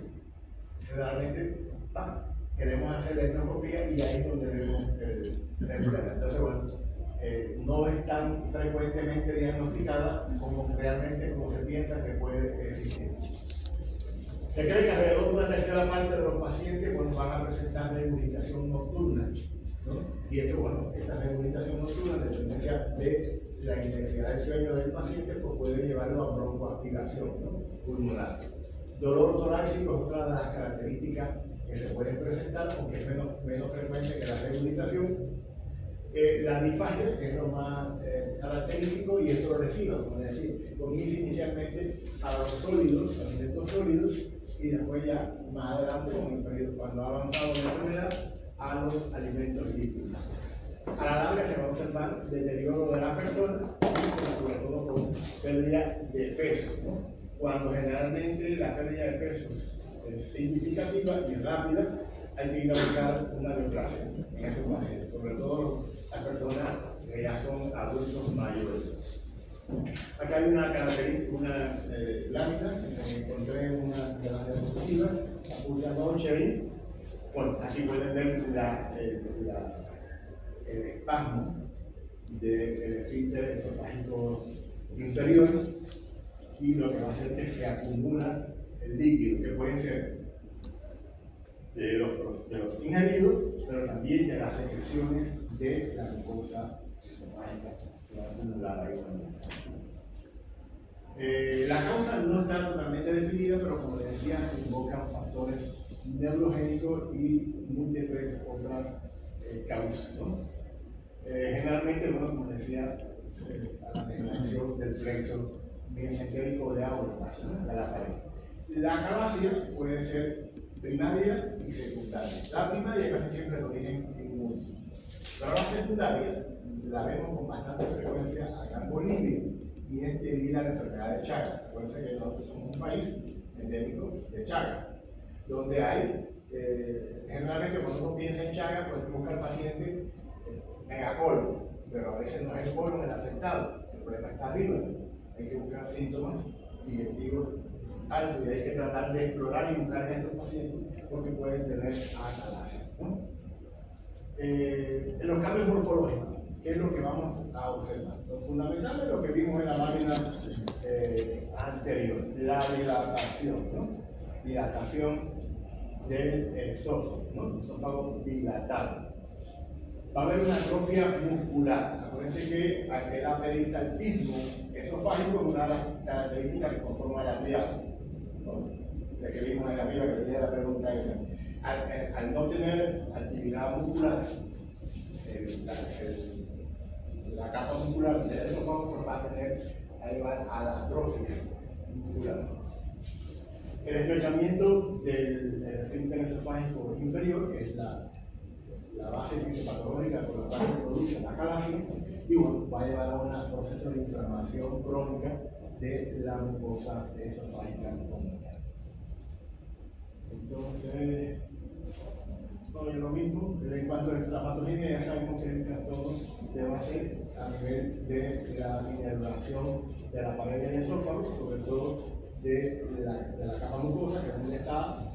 generalmente queremos hacer la endoscopía y ahí es donde vemos el problema. Entonces, bueno, no es tan frecuentemente diagnosticada como realmente como se piensa que puede existir. Se cree que alrededor de una tercera parte de los pacientes van a presentar regurgitación nocturna, ¿no? Y esto, bueno, esta regurgitación nocturna, en dependencia de la intensidad del sueño del paciente, pues puede llevarlo a broncoaspiración, ¿no? Pulmonar. Dolor torácico es otra de las características que se pueden presentar, aunque es menos frecuente que la regurgitación. La disfagia, que es lo más característico, y es progresiva, como decir, comienza inicialmente a los sólidos, alimentos sólidos, y después ya más adelante, cuando ha avanzado la enfermedad, a los alimentos líquidos. A la larga se va a observar deterioro de la persona, sobre todo con pérdida de peso, ¿no? Cuando generalmente la pérdida de peso es significativa y rápida, hay que ir a buscar una neoplasia en esos pacientes, sobre todo las personas que ya son adultos mayores. Acá hay una lámina que encontré en una de las diapositivas, la puse anoche. Bueno, aquí pueden ver el espasmo del esfínter esofágico inferior, y lo que va a hacer es que se acumula el líquido, que pueden ser de los ingeridos, pero también de las secreciones de la mucosa esofágica. Se va a acumular ahí también. La causa no está totalmente definida, pero como les decía, se invocan factores neurogénicos y múltiples otras causas, ¿no? Generalmente, bueno, como decía, a la degeneración del plexo mesentérico de aorta, ¿no? De la pared. La acalasia puede ser primaria y secundaria. La primaria casi siempre es de origen inmune, pero la secundaria la vemos con bastante frecuencia acá en Bolivia, y es debido a la enfermedad de Chagas. Acuérdense que nosotros somos un país endémico de Chagas, donde hay, generalmente cuando uno piensa en Chagas, pues busca al paciente megacolon, pero a veces no es el colon el afectado, el problema está arriba. Hay que buscar síntomas digestivos altos, y hay que tratar de explorar y buscar en estos pacientes porque pueden tener acalasia, ¿no? Los cambios morfológicos, ¿qué es lo que vamos a observar? Lo fundamental es lo que vimos en la lámina anterior, la dilatación, ¿no? Dilatación del esófago, ¿no? El esófago dilatado. Va a haber una atrofia muscular. Acuérdense que el aperitaltismo esofágico es una de las características que conforman la triada, ¿no? De que vimos ahí arriba, que le dije la pregunta esa. Al no tener actividad muscular, la capa muscular del esófago pues va a llevar a la atrofia muscular. El estrechamiento del esfínter esofágico inferior, que es la base fisiopatológica por la cual se produce la acalasia, y bueno, va a llevar a un proceso de inflamación crónica de la mucosa esofágica comunitaria. Entonces, no es lo mismo. En cuanto a la patología, ya sabemos que el trastorno de base a nivel de la inervación de la pared del esófago, sobre todo de la capa mucosa, que es donde está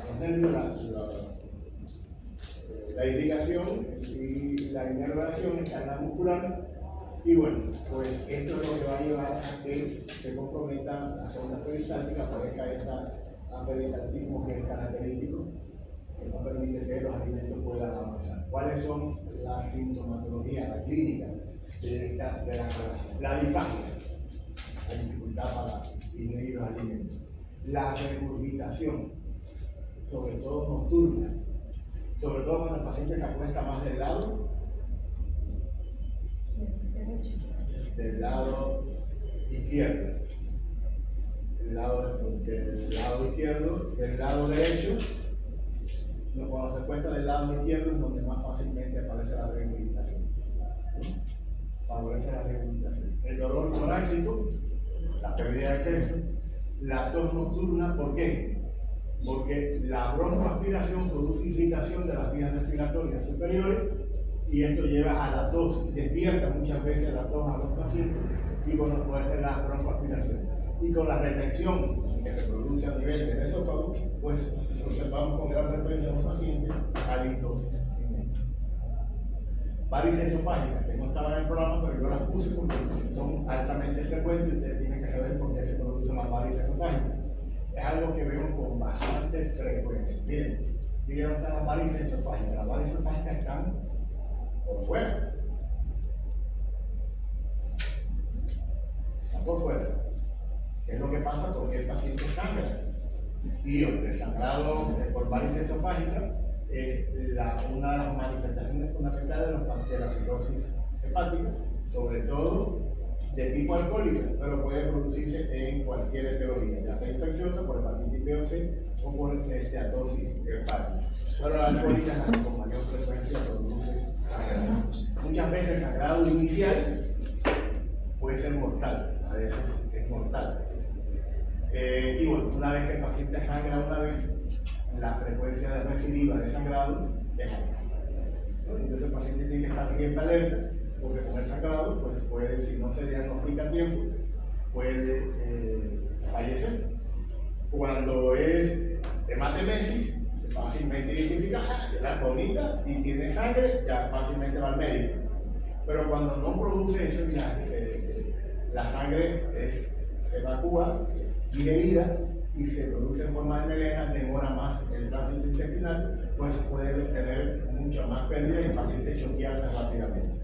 los nervios, la irrigación y la inervación está en la muscular, y bueno, pues esto es lo que va a llevar a que se comprometan las ondas peristálticas, aparezca este aperitaltismo que es característico, que no permite que los alimentos puedan avanzar. ¿Cuáles son las sintomatologías, la clínica de la acalasia? La disfagia, la dificultad para ingerir los alimentos. La regurgitación, sobre todo nocturna, sobre todo cuando el paciente se acuesta más del lado izquierdo, del lado izquierdo, del lado derecho. No, cuando se acuesta del lado izquierdo es donde más fácilmente aparece la regurgitación, ¿no? Favorece la regurgitación. El dolor torácico, la pérdida de peso, la tos nocturna. ¿Por qué? Porque la broncoaspiración produce irritación de las vías respiratorias superiores, y esto lleva a la tos, despierta muchas veces la tos a los pacientes, y bueno, puede ser la broncoaspiración. Y con la retención que se produce a nivel del esófago, pues observamos con gran frecuencia en los pacientes halitosis. varices esofágicas, que no estaban en el programa, pero yo las puse porque son altamente frecuentes y ustedes tienen que saber por qué se producen las varices esofágicas. Es algo que vemos con bastante frecuencia. Miren dónde están las varices esofágicas. Las varices esofágicas están por fuera. Están por fuera. ¿Qué es lo que pasa? Porque el paciente sangra. Y el sangrado por varices esofágicas es una de las manifestaciones fundamentales de la cirrosis hepática, sobre todo de tipo alcohólica, pero puede producirse en cualquier etiología, ya sea infecciosa, por hepatitis B o C o por atosis hepática. Pero la alcohólica es la que con mayor frecuencia produce sangrado. Muchas veces el sangrado inicial puede ser mortal, a veces es mortal. Y bueno, una vez que el paciente sangra una vez, la frecuencia de recidiva de sangrado es alta. Entonces el paciente tiene que estar siempre alerta, porque con el sangrado, pues puede, si no se diagnostica a tiempo, puede fallecer. Cuando es hematemesis, fácilmente identifica, la vomita y tiene sangre, ya fácilmente va al médico. Pero cuando no produce eso, ya, la sangre se evacúa, es digerida y se produce en forma de melena, demora más el tránsito intestinal, pues puede tener mucha más pérdida y el paciente choquearse rápidamente.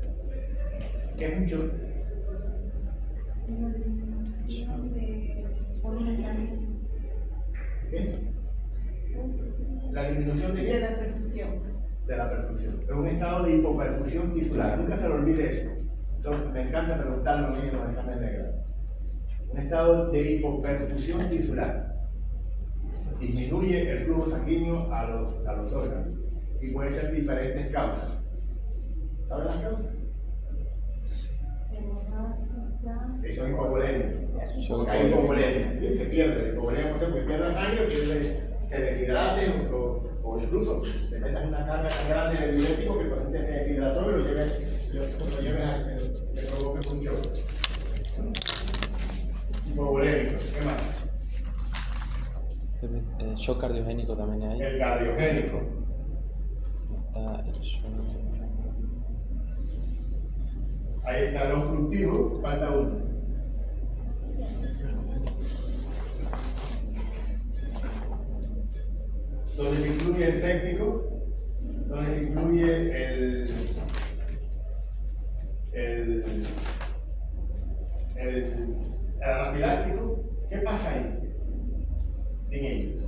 ¿Qué es un choque? Una disminución de volumen sanguíneo. ¿Qué? La disminución de qué? De la perfusión. De la perfusión. Es un estado de hipoperfusión tisular. Nunca se lo olvide eso. Me encanta preguntarlo a mí en los exámenes de grado. Un estado de hipoperfusión tisular. Disminuye el flujo sanguíneo a los órganos y puede ser diferentes causas. ¿Saben las causas? Eso es hipovolemia. Porque hay hipovolemia. Se pierde. La hipovolemia puede ser porque pierde sangre, te deshidrates o incluso te metas una carga tan grande de diurético que el paciente se deshidrató y lo lleves a que provoque un shock. Hipovolémico. ¿Qué más? El shock cardiogénico también hay. El cardiogénico. Está el shock. Ahí está el obstructivo, falta uno. Donde se incluye el séptico, donde se incluye el anafiláctico. ¿Qué pasa ahí? En ellos.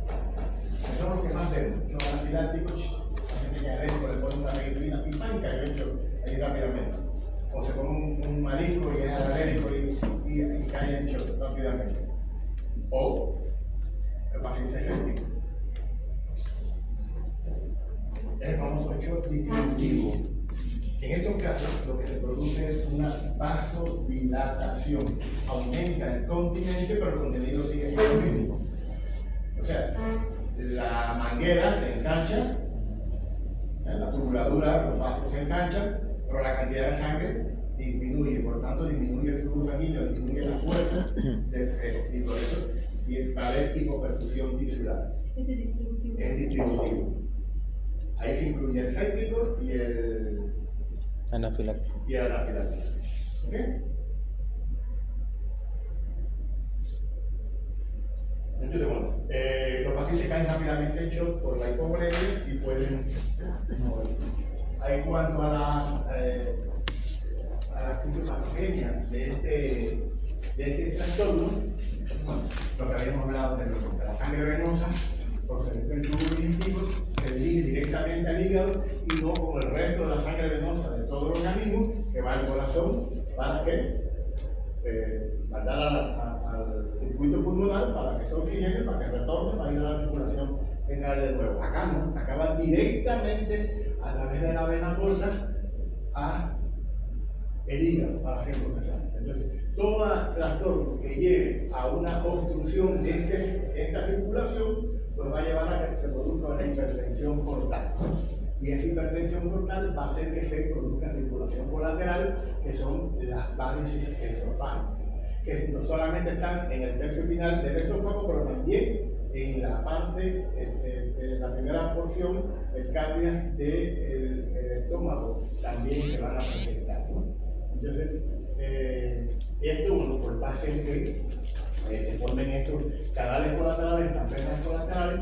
Que son los que más vemos. Son anafilácticos, la gente que adentro le pone una penicilina pipa y cayó el shock ahí rápidamente. O se pone un marisco y es alérgico y cae en shock rápidamente. O el paciente séptico. Es el famoso shock distributivo. En estos casos, lo que se produce es una vasodilatación. Aumenta el continente, pero el contenido sigue siendo el mismo. O sea, la manguera se ensancha, la tubuladura, los vasos se ensanchan, pero la cantidad de sangre disminuye. Por tanto, disminuye el flujo sanguíneo, disminuye la fuerza del peso. Y por eso va a haber hipoperfusión tisular. Ese distributivo. Es distributivo. Ahí se incluye el séptico y el Anafiláctico. ¿Ok? Entonces, bueno, los pacientes caen rápidamente en shock por la hipovolemia y pueden morir. En cuanto a las fisiopatogenias de este trastorno, bueno, lo que habíamos hablado anteriormente, la sangre venosa procedente del tubo digestivo se dirige directamente al hígado y no como el resto de la sangre venosa de todo el organismo que va al corazón para que mandar al circuito pulmonar para que se oxigene, para que retorne, para ir a la circulación general de nuevo. Acá no, acá va directamente a través de la vena porta a el hígado para ser procesado. Entonces, todo trastorno que lleve a una obstrucción de esta circulación pues va a llevar a que se produzca una hipertensión portal. Y esa hipertensión portal va a hacer que se produzca circulación colateral, que son las varices esofágicas, que no solamente están en el tercio final del esófago, pero también en la parte, en la primera porción, el cáliz del estómago también se van a presentar, ¿no? Entonces, esto, bueno, pues va a hacer que se formen estos canales colaterales, estas venas colaterales,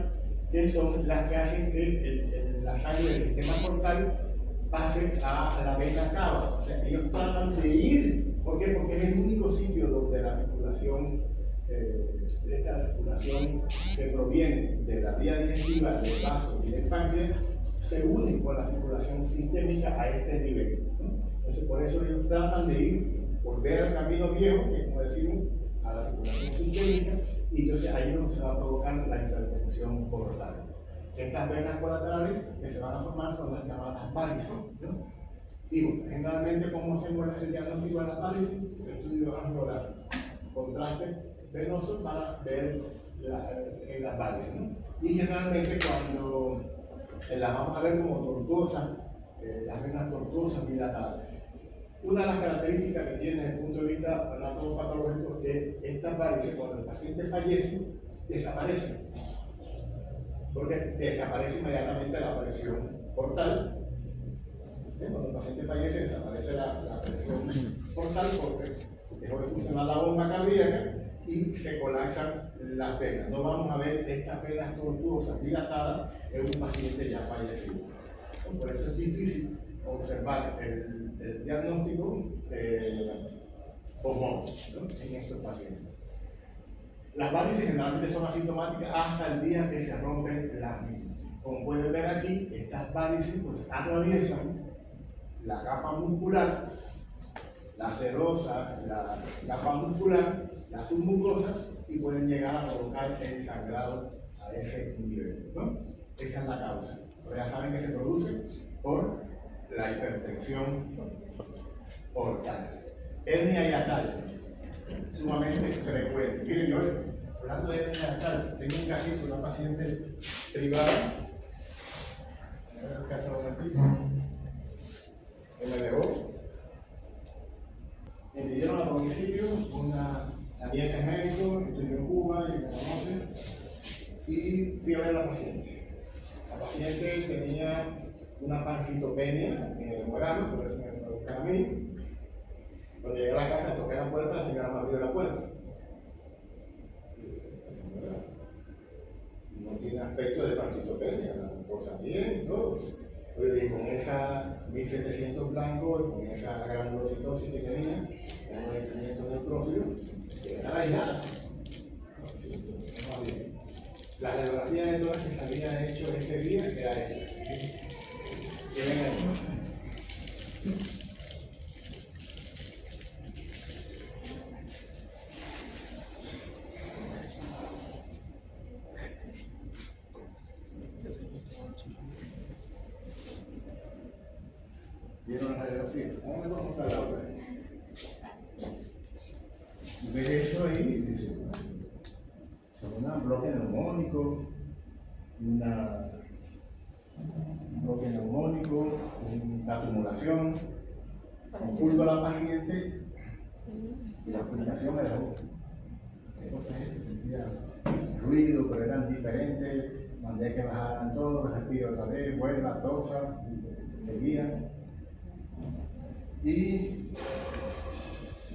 que son las que hacen que la sangre del sistema portal pase a la vena cava. O sea, ellos tratan de ir, ¿por qué? Porque es el único sitio donde la circulación, esta circulación que proviene de la vía digestiva, del vaso y del páncreas, se une con la circulación sistémica a este nivel, ¿no? Entonces, por eso ellos tratan de ir, volver al camino viejo, que como decimos, a la circulación sistémica, y entonces ahí es donde se va a provocar la hipertensión portal. Estas venas colaterales que se van a formar son las llamadas varices, ¿no? Y bueno, generalmente, ¿cómo hacemos el diagnóstico de las varices? Estudio angiográfico, contraste venoso para ver en las varices, ¿no? Y generalmente cuando las vamos a ver como tortuosas, las venas tortuosas dilatadas. Una de las características que tiene desde el punto de vista anatomopatológico es que estas varices, cuando el paciente fallece, desaparecen. Porque desaparece inmediatamente la presión portal. Cuando el paciente fallece, desaparece la presión portal porque dejó de funcionar la bomba cardíaca y se colapsan las venas. No vamos a ver estas venas tortuosas dilatadas en un paciente ya fallecido. Por eso es difícil observar el diagnóstico hormonal, ¿no? En estos pacientes. Las varices generalmente son asintomáticas hasta el día que se rompen las mismas. Como pueden ver aquí, estas varices pues, atraviesan la capa muscular, la serosa, la capa muscular, la submucosa, y pueden llegar a provocar el sangrado a ese nivel, ¿no? Esa es la causa. Pero ya saben que se produce por la hipertensión portal. Hernia hiatal, sumamente frecuente. Miren, yo hablando de hernia hiatal, tengo un caso de una paciente privada, que me dejó, me pidieron a domicilio una nieta en México, que estudió en Cuba y me conoce, y fui a ver a la paciente. La paciente tenía una pancitopenia en el hemograma, por eso me fue a buscar a mí. Cuando llegué a la casa, toqué la puerta, la señora me abrió la puerta. No tiene aspecto de pancitopenia, la cosa bien, todo. Yo dije, con esa 1700 blanco y con esa granulocitosis que tenía, con el 500 neutrófilo, que era aislada. La radiografía de todas que se había hecho ese día era esta. Miren ahí. ¿Vieron la radiografía? ¿Cómo me vamos a mostrar la otra? Ve eso ahí, dice, un bloque neumónico, una tumulación, oculto a la paciente y la explicación me dejó. ¿Qué cosa es que sentía ruido, pero eran diferentes? Mandé que bajaran todos, respiro otra vez, vuelva, tosa, seguían. Y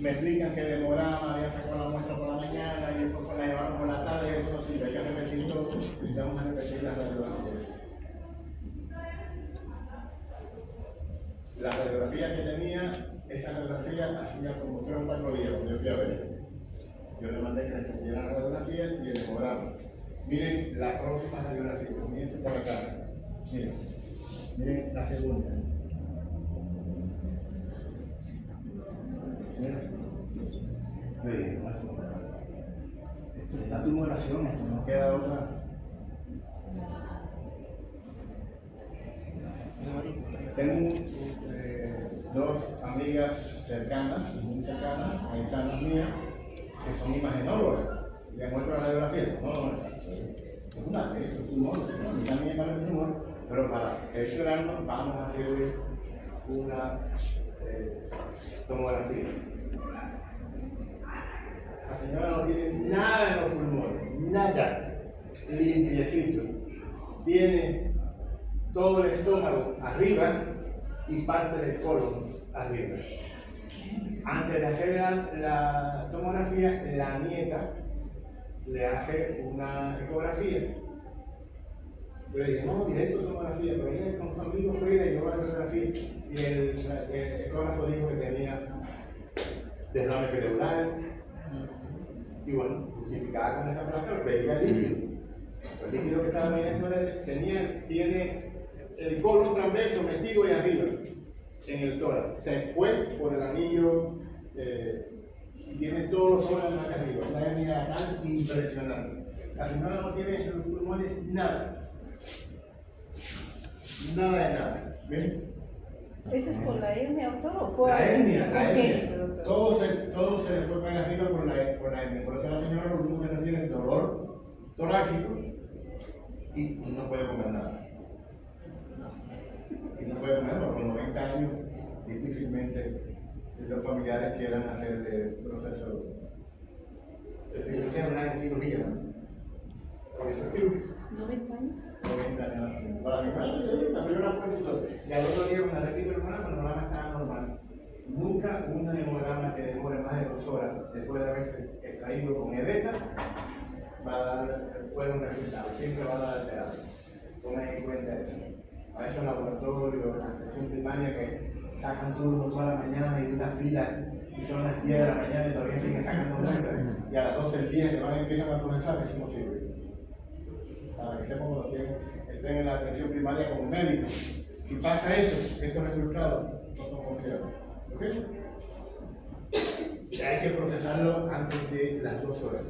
me explican que el hemograma había sacado la muestra por la mañana y después la llevaron por la tarde, eso no sirve, hay que repetir todo y vamos a repetir la radiografía. La radiografía que tenía, esa radiografía hacía como 3 o 4 días cuando yo fui a verla. Yo le mandé que repetiera la radiografía y el hemograma. Miren la próxima radiografía, comienza por acá. Miren la segunda. Le dije, no, esto es la tumoración, esto no queda otra. Tengo 2 amigas cercanas, muy cercanas, paisanas mías, que son imagenólogas. Le muestro la radiografía. No, es una tesis, es un tumor, a mí también me parece un tumor, pero para esperarnos vamos a hacerle una tomografía. La señora no tiene nada en los pulmones, nada. limpiecito. Tiene todo el estómago arriba y parte del colon arriba. Antes de hacer la tomografía, la nieta le hace una ecografía. Yo le dije, no, directo tomografía, pero ella con su amigo fue y le llevó la ecografía. Y el ecógrafo dijo que tenía derrame pleural. Y bueno, justificada con esa placa, veía el líquido. El líquido que estaba viendo tiene el colon transverso metido ahí arriba, en el tórax. Se fue por el anillo y tiene todos los órganos acá arriba. Una hernia tan impresionante. La señora no tiene en sus pulmones nada. Nada de nada. ¿Ven? ¿Eso es por la hernia, doctor? ¿O por La hernia, congénito, doctor? Todo se le fue para arriba por la hernia. Por eso la señora lo único que refiere es dolor torácico y no puede comer nada. Y no puede comer porque con 90 años difícilmente los familiares quieran hacer el proceso de cirugía, una cirugía, ¿no? Porque eso es cirugía. 90 años. 90 años. Para la señora me abrió la puerta y al otro día una repito el hemograma estaba normal. Nunca un hemograma que demore más de 2 horas después de haberse extraído con edeta va a dar un resultado, siempre va a dar alterado. Tomen en cuenta eso. A esos laboratorios, la sección primaria que sacan turno toda la mañana y de una fila y son las 10 de la mañana y todavía siguen sacando muestras y a las 12 del día que empiezan a procesar, es imposible. Para que sepan cuando estén en la atención primaria como médico. Si pasa eso, esos resultados no son confiables. ¿Ok? Y hay que procesarlo antes de las 2 horas.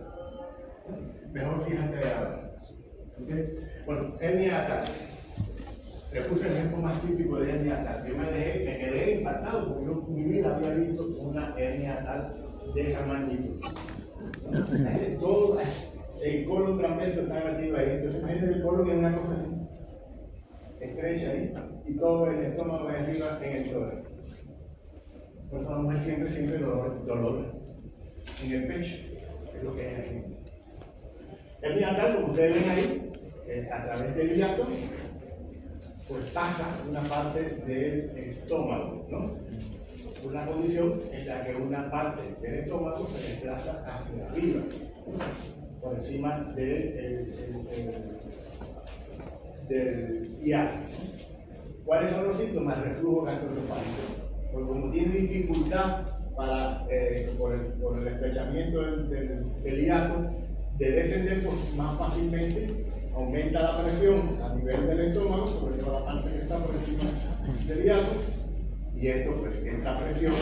Mejor si es antes de la hora. ¿Ok? Bueno, hernia atal. Le puse el ejemplo más típico de hernia atal. Yo me quedé impactado porque yo en mi vida había visto una hernia atal de esa magnitud. Todo el colon transverso está metido ahí. Entonces imagínense el colon es una cosa así, estrecha ahí, y todo el estómago de arriba en el tórax. Por eso la mujer siempre dolor en el pecho, es lo que es así. Hernia atal, como ustedes ven ahí, a través del hiato, pues pasa una parte del estómago, ¿no? Una condición en la que una parte del estómago se desplaza hacia arriba, por encima del hiato. ¿Cuáles son los síntomas? Reflujo gastroesofágico. Porque como tiene dificultad por el estrechamiento del hiato de descender más fácilmente, aumenta la presión a nivel del estómago, sobre todo la parte que está por encima del hiato, y esto, pues, esta presión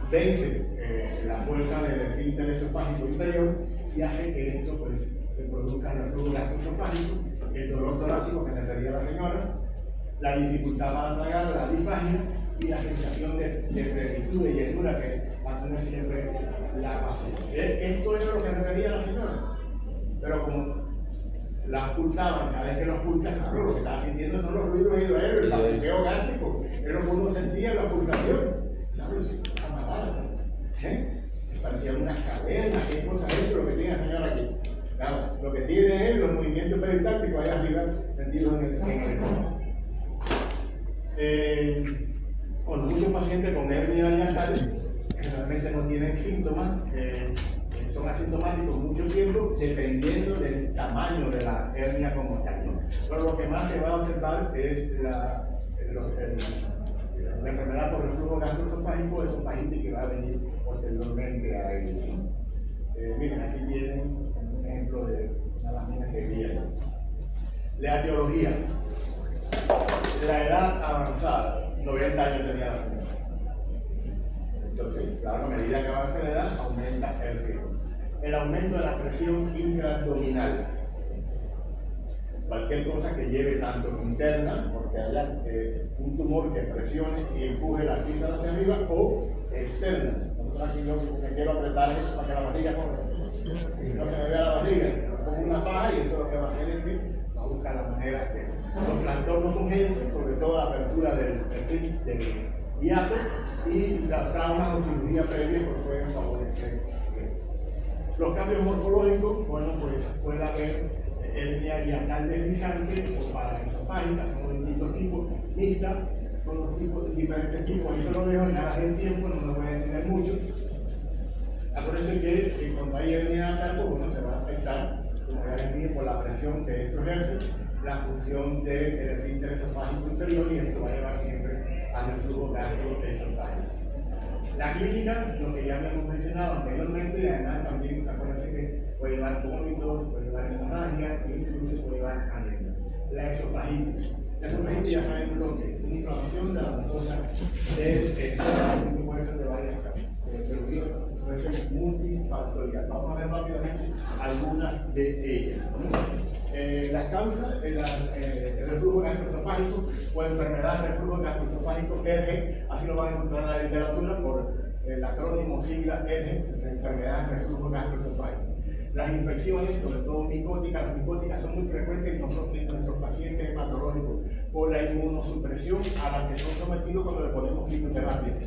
vence la fuerza del esfínter esofágico inferior y hace que esto, pues, se produzca reflujo gastroesofágico, el dolor torácico que refería la señora, la dificultad para tragar, la disfagia y la sensación de plenitud, de llenura que va a tener siempre la paciente. Esto es lo que refería la señora, pero como la ocultaban, cada vez que lo ocultan, claro, lo que estaba sintiendo son los ruidos hidroaéreos, el basiqueo gástrico, es lo que uno sentía en la ocultación. Claro, es amarrada. Parecían unas cavernas, qué cosa es eso lo que tiene la señora aquí. Claro, lo que tiene es los movimientos peristálticos ahí arriba metidos en el estómago. Cuando muchos pacientes con hernia hiatal generalmente no tienen síntomas, son asintomáticos mucho tiempo dependiendo del tamaño de la hernia como tal, ¿no? Pero lo que más se va a observar es la enfermedad por reflujo gastroesofágico, esofagitis, que va a venir posteriormente a ello, ¿no? Miren, aquí tienen un ejemplo de una lámina que vi ahí. La etiología. La edad avanzada, 90 años tenía la señora. Entonces, claro, a medida que avanza la edad, aumenta el riesgo. El aumento de la presión intraabdominal. Cualquier cosa que lleve tanto interna, porque haya un tumor que presione y empuje la fístula hacia arriba, o externa. Nosotros aquí yo me quiero apretar eso para que la barriga corra. No se me vea la barriga, pongo una faja y eso lo que va a hacer es que va a buscar la manera de eso. Los trastornos congénitos, sobre todo la apertura del hiato y las traumas o cirugía previa, pues pueden favorecer esto. Los cambios morfológicos, bueno, pues puede haber hernia hiatal deslizante o paraesofágica, son los distintos tipos, mixta, con los tipos, diferentes tipos. Eso lo dejo en aras del tiempo, no lo voy a entender mucho. Acuérdense que cuando hay hernia hiatal, pues bueno, se va a afectar, como ya les dije, por la presión que esto ejerce, la función del esfínter esofágico inferior, y esto va a llevar siempre al reflujo gastroesofágico. La clínica, lo que ya habíamos mencionado anteriormente, además también acuérdense que puede llevar vómitos, puede llevar hemorragia, incluso puede llevar anemia. La esofagitis. La esofagitis ya sabemos lo que es una inflamación de la mucosa del esófago, que puede ser de varias causas, pero digo, puede ser multifactorial. Vamos a ver rápidamente algunas de ellas. Las causas, el reflujo gastroesofágico o enfermedad de reflujo gastroesofágico, ERGE, así lo van a encontrar en la literatura por el acrónimo sigla ERGE, enfermedad de reflujo gastroesofágico. Las infecciones, sobre todo micóticas, las micóticas son muy frecuentes en nuestros pacientes hematológicos por la inmunosupresión a la que son sometidos cuando le ponemos quimioterapia.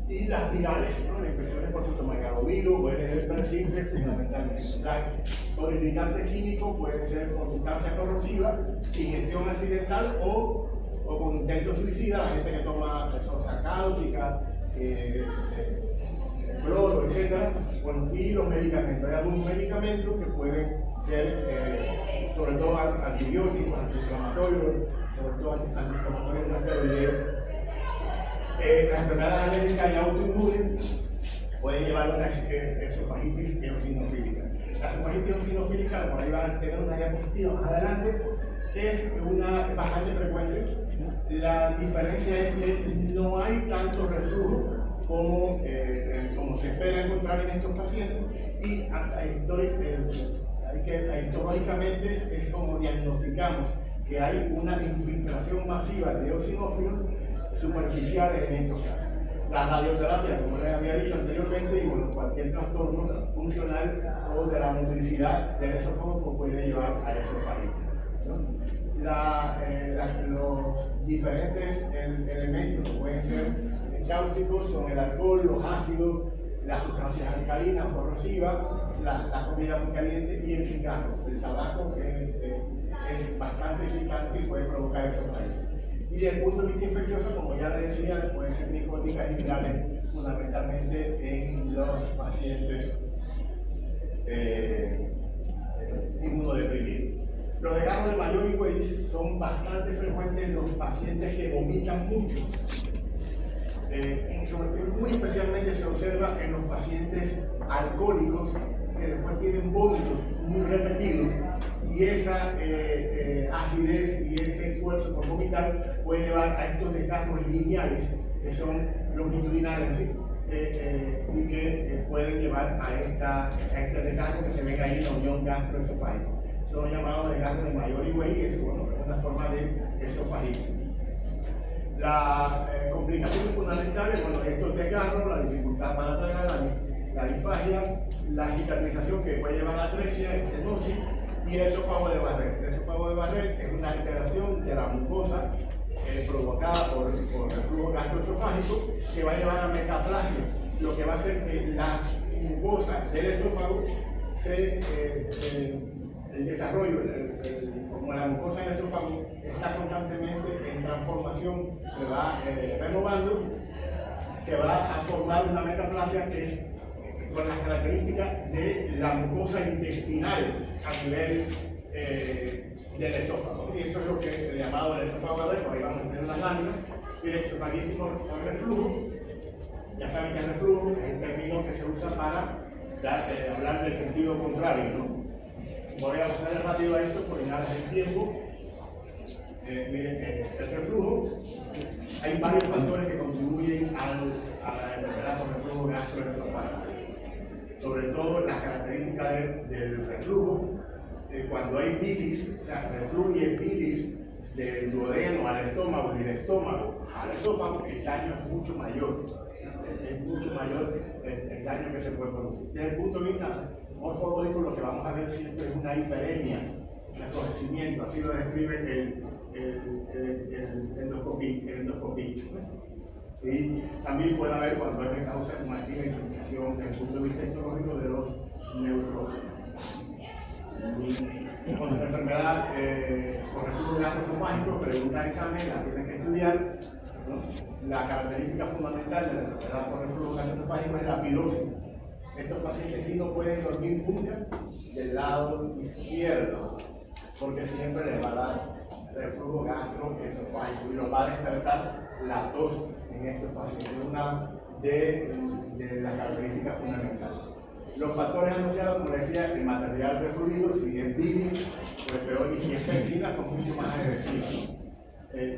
Y las virales, ¿no? Las infecciones por citomegalovirus o el simple fundamentalmente. Por irritante químico pueden ser por sustancia corrosiva, ingestión accidental o con intento suicida, la gente que toma sosa cáustica, cloro, etc. Bueno, y los medicamentos. Hay algunos medicamentos que pueden ser, sobre todo antibióticos, antiinflamatorios, sobre todo antiinflamatorios no esteroideos. Las enfermedades alérgicas y autoinmunes pueden llevar a una esofagitis eosinofílica. La esofagitis eosinofílica, por ahí van a tener una diapositiva más adelante, es bastante frecuente. La diferencia es que no hay tanto reflujo como se espera encontrar en estos pacientes, y histológicamente es como diagnosticamos que hay una infiltración masiva de eosinófilos superficiales en estos casos. La radioterapia, como les había dicho anteriormente, y bueno, cualquier trastorno funcional o de la motricidad del esófago puede llevar a esofagitis, ¿no? Los diferentes elementos que pueden ser cáusticos son el alcohol, los ácidos, las sustancias alcalinas corrosivas, la comida muy caliente y el cigarro. El tabaco es bastante irritante y puede provocar esofagitis. Y desde el punto de vista infeccioso, como ya les decía, pueden ser micóticas y virales, fundamentalmente en los pacientes inmunodeprimidos. Los desgarros de Mayor y Weiss son bastante frecuentes en los pacientes que vomitan mucho. Muy especialmente se observa en los pacientes alcohólicos que después tienen vómitos muy repetidos, y esa acidez y ese esfuerzo por vomitar puede llevar a estos desgarros lineales que son longitudinales, ¿sí? Y que pueden llevar a este desgarro que se ve ahí en la unión gastroesofágica. Son llamados desgarros de Mayor y Weiss, y es una forma de esofagitis. Las complicaciones fundamentales, bueno, estos desgarros, la dificultad para tragar, la disfagia, la cicatrización que puede llevar a atresia, estenosis, y el esófago de Barrett. El esófago de Barrett es una alteración de la mucosa provocada por reflujo gastroesofágico que va a llevar a metaplasia, lo que va a hacer que la mucosa del esófago el desarrollo, como la mucosa del esófago está constantemente en transformación, se va renovando, se va a formar una metaplasia que es con las características de la mucosa intestinal a nivel del esófago. Y eso es lo que es llamado el esófago Barrett. Por ahí vamos a tener las láminas. Y el esofagitis con reflujo, ya saben que el reflujo es un término que se usa para hablar del sentido contrario, ¿no? Voy a pasar rápido a esto por llegar el tiempo. Miren, el reflujo, hay varios factores que contribuyen a la enfermedad por reflujo gastroesofágico. Sobre todo las características del reflujo, cuando hay bilis, o sea, refluye bilis del duodeno al estómago y del estómago al esófago, el daño es mucho mayor. Es mucho mayor el daño que se puede producir. Desde el punto de vista morfológico, lo que vamos a ver siempre es una hiperemia, un enrojecimiento, así lo describe el endoscopista. Y también puede haber, cuando es de causa hemática, infiltración desde el punto de vista histológico de los neutrófilos. enfermedad por reflujo gastroesofágico, pregunta de examen, la tienen que estudiar, ¿no? La característica fundamental de la enfermedad por reflujo gastroesofágico es la pirosis. Estos pacientes sí no pueden dormir nunca del lado izquierdo, porque siempre les va a dar reflujo gastroesofágico y los va a despertar la tos en estos pacientes. Es una de las características fundamentales. Los factores asociados, como decía, el material refluido, si es bilis, pues peor, y si es pexina, pues mucho más agresiva.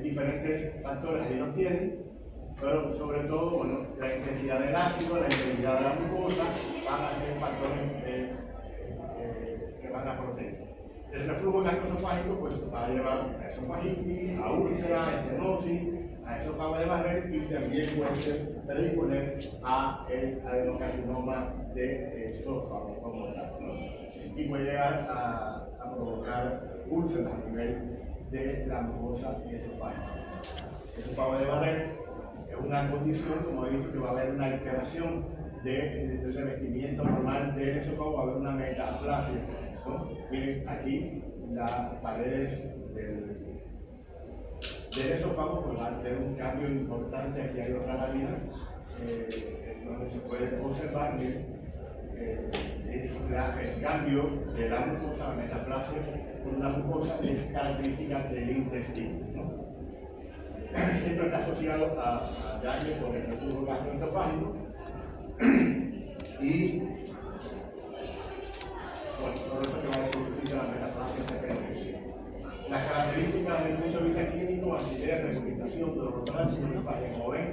Diferentes factores ahí los tienen, pero sobre todo, bueno, la intensidad del ácido, la intensidad de la mucosa, van a ser factores que van a proteger. El reflujo gastroesofágico pues va a llevar a esofagitis, a úlcera, a estenosis, a esófago de Barrett y también puede ser predisponer a el adenocarcinoma de esófago como tal, ¿no? Y puede llegar a provocar úlceras a nivel de la mucosa esofágica. Esófago de Barrett es una condición, como he dicho, que va a haber una alteración del revestimiento normal del esófago, va a haber una metaplasia, ¿no? Miren aquí las paredes del esófago, pues va a tener un cambio importante. Aquí hay otra lámina donde se puede observar, miren, es el cambio de la mucosa, la metaplasia, por una mucosa que es característica del intestino, ¿no? Siempre está asociado a daño por el reflujo gastroesofágico y bueno, por eso que va a producir la metaplasia secretoria. Las características desde el punto de vista clínico, acidez, regurgitación, dolor total, sinusfagia, como ven,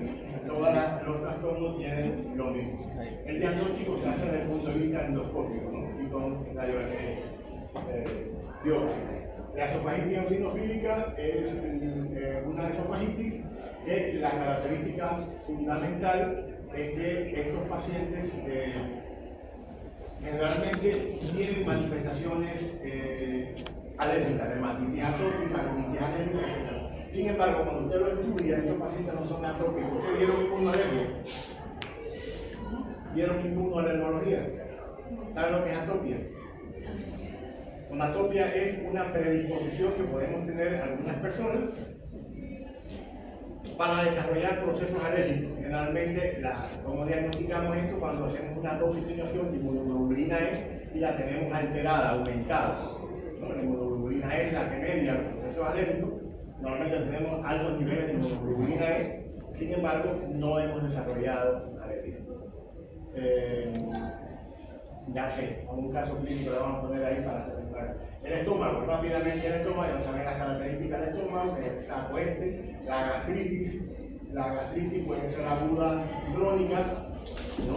todos los trastornos tienen lo mismo. El diagnóstico se hace desde el punto de vista endoscópico, ¿no? Y con la biopsia. La esofagitis eosinofílica es una esofagitis que la característica fundamental es que estos pacientes generalmente tienen manifestaciones alérgicas, dermatitis atópica, rinitis alérgica, etc. Sin embargo, cuando usted lo estudia, estos pacientes no son atópicos. ¿Ustedes vieron inmunoalergia? ¿Vieron inmunoalergología? ¿Saben lo que es atopia? Una atopia es una predisposición que podemos tener algunas personas para desarrollar procesos alérgicos. Generalmente, ¿cómo diagnosticamos esto? Cuando hacemos una dosificación de inmunoglobulina E y la tenemos alterada, aumentada, ¿no? La inmunoglobulina E es la que media los procesos alérgicos. Normalmente tenemos altos niveles de inmunoglobulina E, sin embargo, no hemos desarrollado alergia. Ya sé, un caso clínico lo vamos a poner ahí para tener el estómago. Rápidamente el estómago, ya saben las características del estómago, que es el saco la gastritis. La gastritis puede ser agudas y crónicas, ¿no?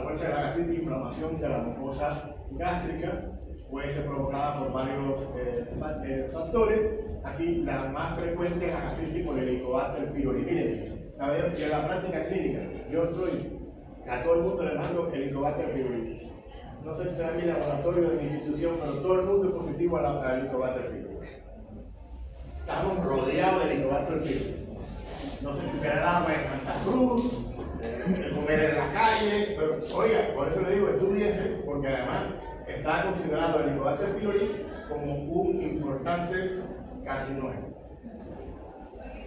Puede ser la gastritis, inflamación de la mucosa gástrica, puede ser provocada por varios factores. Aquí la más frecuente es la gastritis por el Helicobacter pylori. Miren, que en la práctica clínica, yo a todo el mundo le mando el Helicobacter pylori. No sé si está en mi laboratorio o en mi institución, pero todo el mundo es positivo al Helicobacter pylori. Estamos rodeados del Helicobacter pylori. No sé si será el agua de Santa Cruz, el comer en la calle, pero oiga, por eso le digo, estudiense, porque además está considerado el Helicobacter pylori como un importante carcinógeno.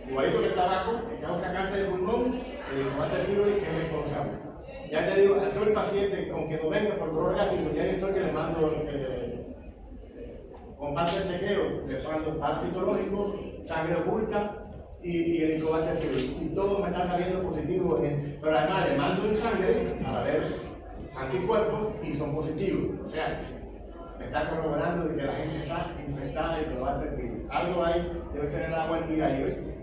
Igualito que el tabaco, que causa cáncer de pulmón, el Helicobacter pylori es responsable. Ya te digo, a todo el paciente, aunque no venga por dolor gástrico, ya estoy que le mando comparte el chequeo, le mando parasitológico, sangre oculta y el Helicobacter pylori. Y todos me están saliendo positivos, pero además le mando en sangre para ver anticuerpos y son positivos. O sea, me está corroborando de que la gente está infectada de Helicobacter pylori. Algo ahí debe ser el agua en Pirayo, ¿viste?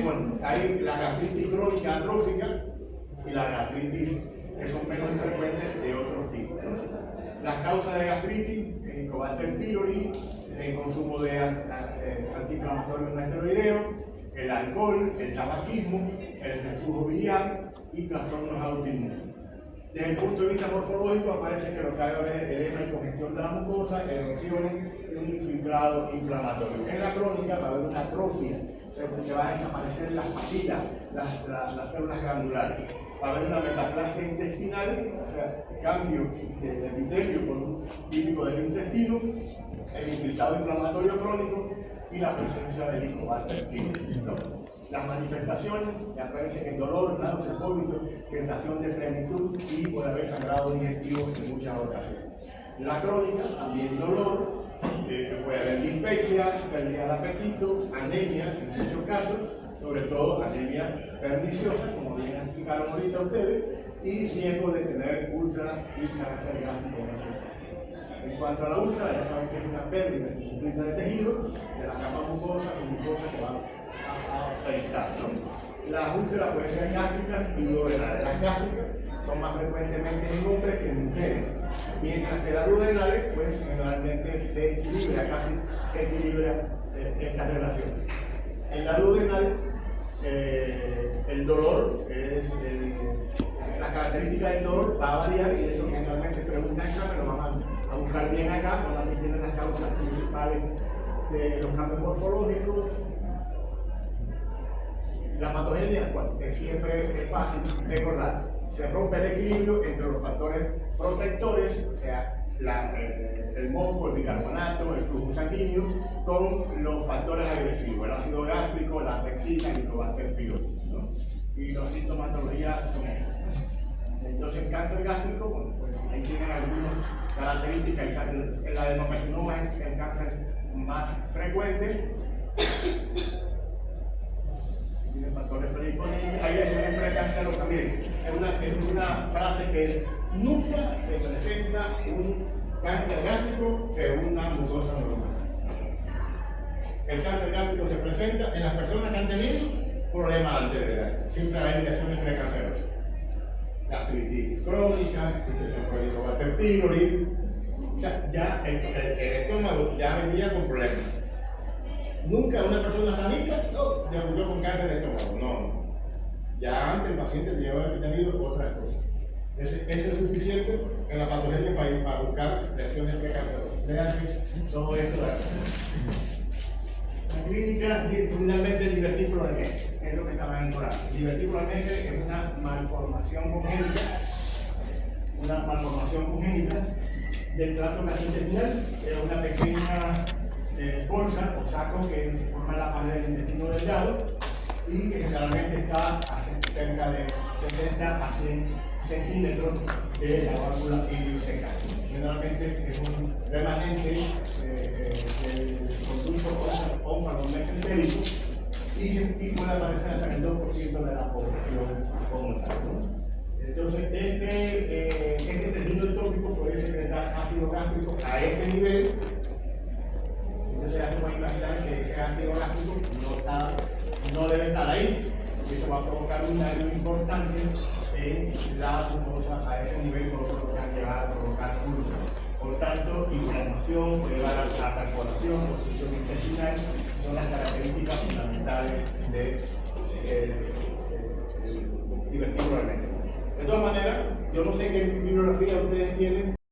Bueno, hay la gastritis crónica atrófica y la gastritis que son menos frecuentes de otros tipos, ¿no? Las causas de gastritis, Helicobacter pylori, el consumo de antiinflamatorios no esteroideos, el alcohol, el tabaquismo, el reflujo biliar y trastornos autoinmunes. Desde el punto de vista morfológico aparece que lo que va a haber es edema y congestión de la mucosa, erupciones y un infiltrado inflamatorio. En la crónica va a haber una atrofia, o sea, que van a desaparecer las papilas, las células glandulares. Va a haber una metaplasia intestinal, o sea, cambio del epitelio por un típico del intestino, el infiltrado inflamatorio crónico y la presencia del Helicobacter pylori, ¿no? Las manifestaciones ya aparecen en dolor, náuseas, vómitos, sensación de plenitud y puede haber sangrado digestivo en muchas ocasiones. La crónica, también dolor, puede haber dispepsia, pérdida de apetito, anemia en muchos casos, sobre todo anemia perniciosa, como bien explicaron ahorita ustedes, y riesgo de tener úlceras y cáncer gástrico en estos pacientes. En cuanto a la úlcera, ya saben que es una pérdida completa de tejido, de la capa mucosa, su mucosa que va a afectar, ¿no? Las úlceras pueden ser gástricas y duodenales. Las gástricas son más frecuentemente en hombres que en mujeres, mientras que las duodenales, pues generalmente se equilibra, casi se equilibra esta relación. En la duodenal, el dolor la característica del dolor va a variar y eso generalmente preguntan acá, pero vamos a buscar bien acá, cuando aquí tienen las causas principales de los cambios morfológicos. La patogenia, bueno, siempre es fácil recordar, se rompe el equilibrio entre los factores protectores, o sea, el moco, el bicarbonato, el flujo sanguíneo, con los factores agresivos, el ácido gástrico, la pexina, el Helicobacter pylori, ¿no? Y la sintomatología son estas. Entonces, el cáncer gástrico, bueno, pues ahí tienen algunas características. El adenocarcinoma es el cáncer más frecuente. Tiene factores predisponentes. Hay lesiones precancerosas. Miren, es una frase que es: nunca se presenta un cáncer gástrico en una mucosa normal. El cáncer gástrico se presenta en las personas que han tenido problemas antes de gracia. Siempre hay lesiones precancerosas. Gastritis crónica, infección por Helicobacter pylori. O sea, ya el estómago ya venía con problemas. Nunca una persona sanita debutó con cáncer de estómago, no. Ya antes el paciente debe haber tenido otras cosas. Eso es suficiente en la patología para buscar lesiones precancerosas. Vean todo esto de aquí. La clínica, finalmente, el divertículo de Meckel, es lo que estaban encontrando. El divertículo de Meckel es una malformación congénita del tracto gastrointestinal, es una pequeña bolsa o saco que forma la pared del intestino delgado y que generalmente está cerca de 60 a 100 centímetros de la válvula iliocecal. Generalmente es un remanente del conducto ónfalo mesentérico y puede aparecer hasta el 2% de la población como tal, ¿no? Entonces, este tejido ectópico puede secretar ácido gástrico a este nivel. Entonces ya se puede imaginar que ese ácido gástrico no debe estar ahí, porque eso va a provocar un daño importante en la mucosa a ese nivel, por lo que va a provocar úlceras. Por tanto, inflamación, puede llevar a la perforación, obstrucción intestinal, son las características fundamentales del divertículo de Meckel. De todas maneras, yo no sé qué bibliografía ustedes tienen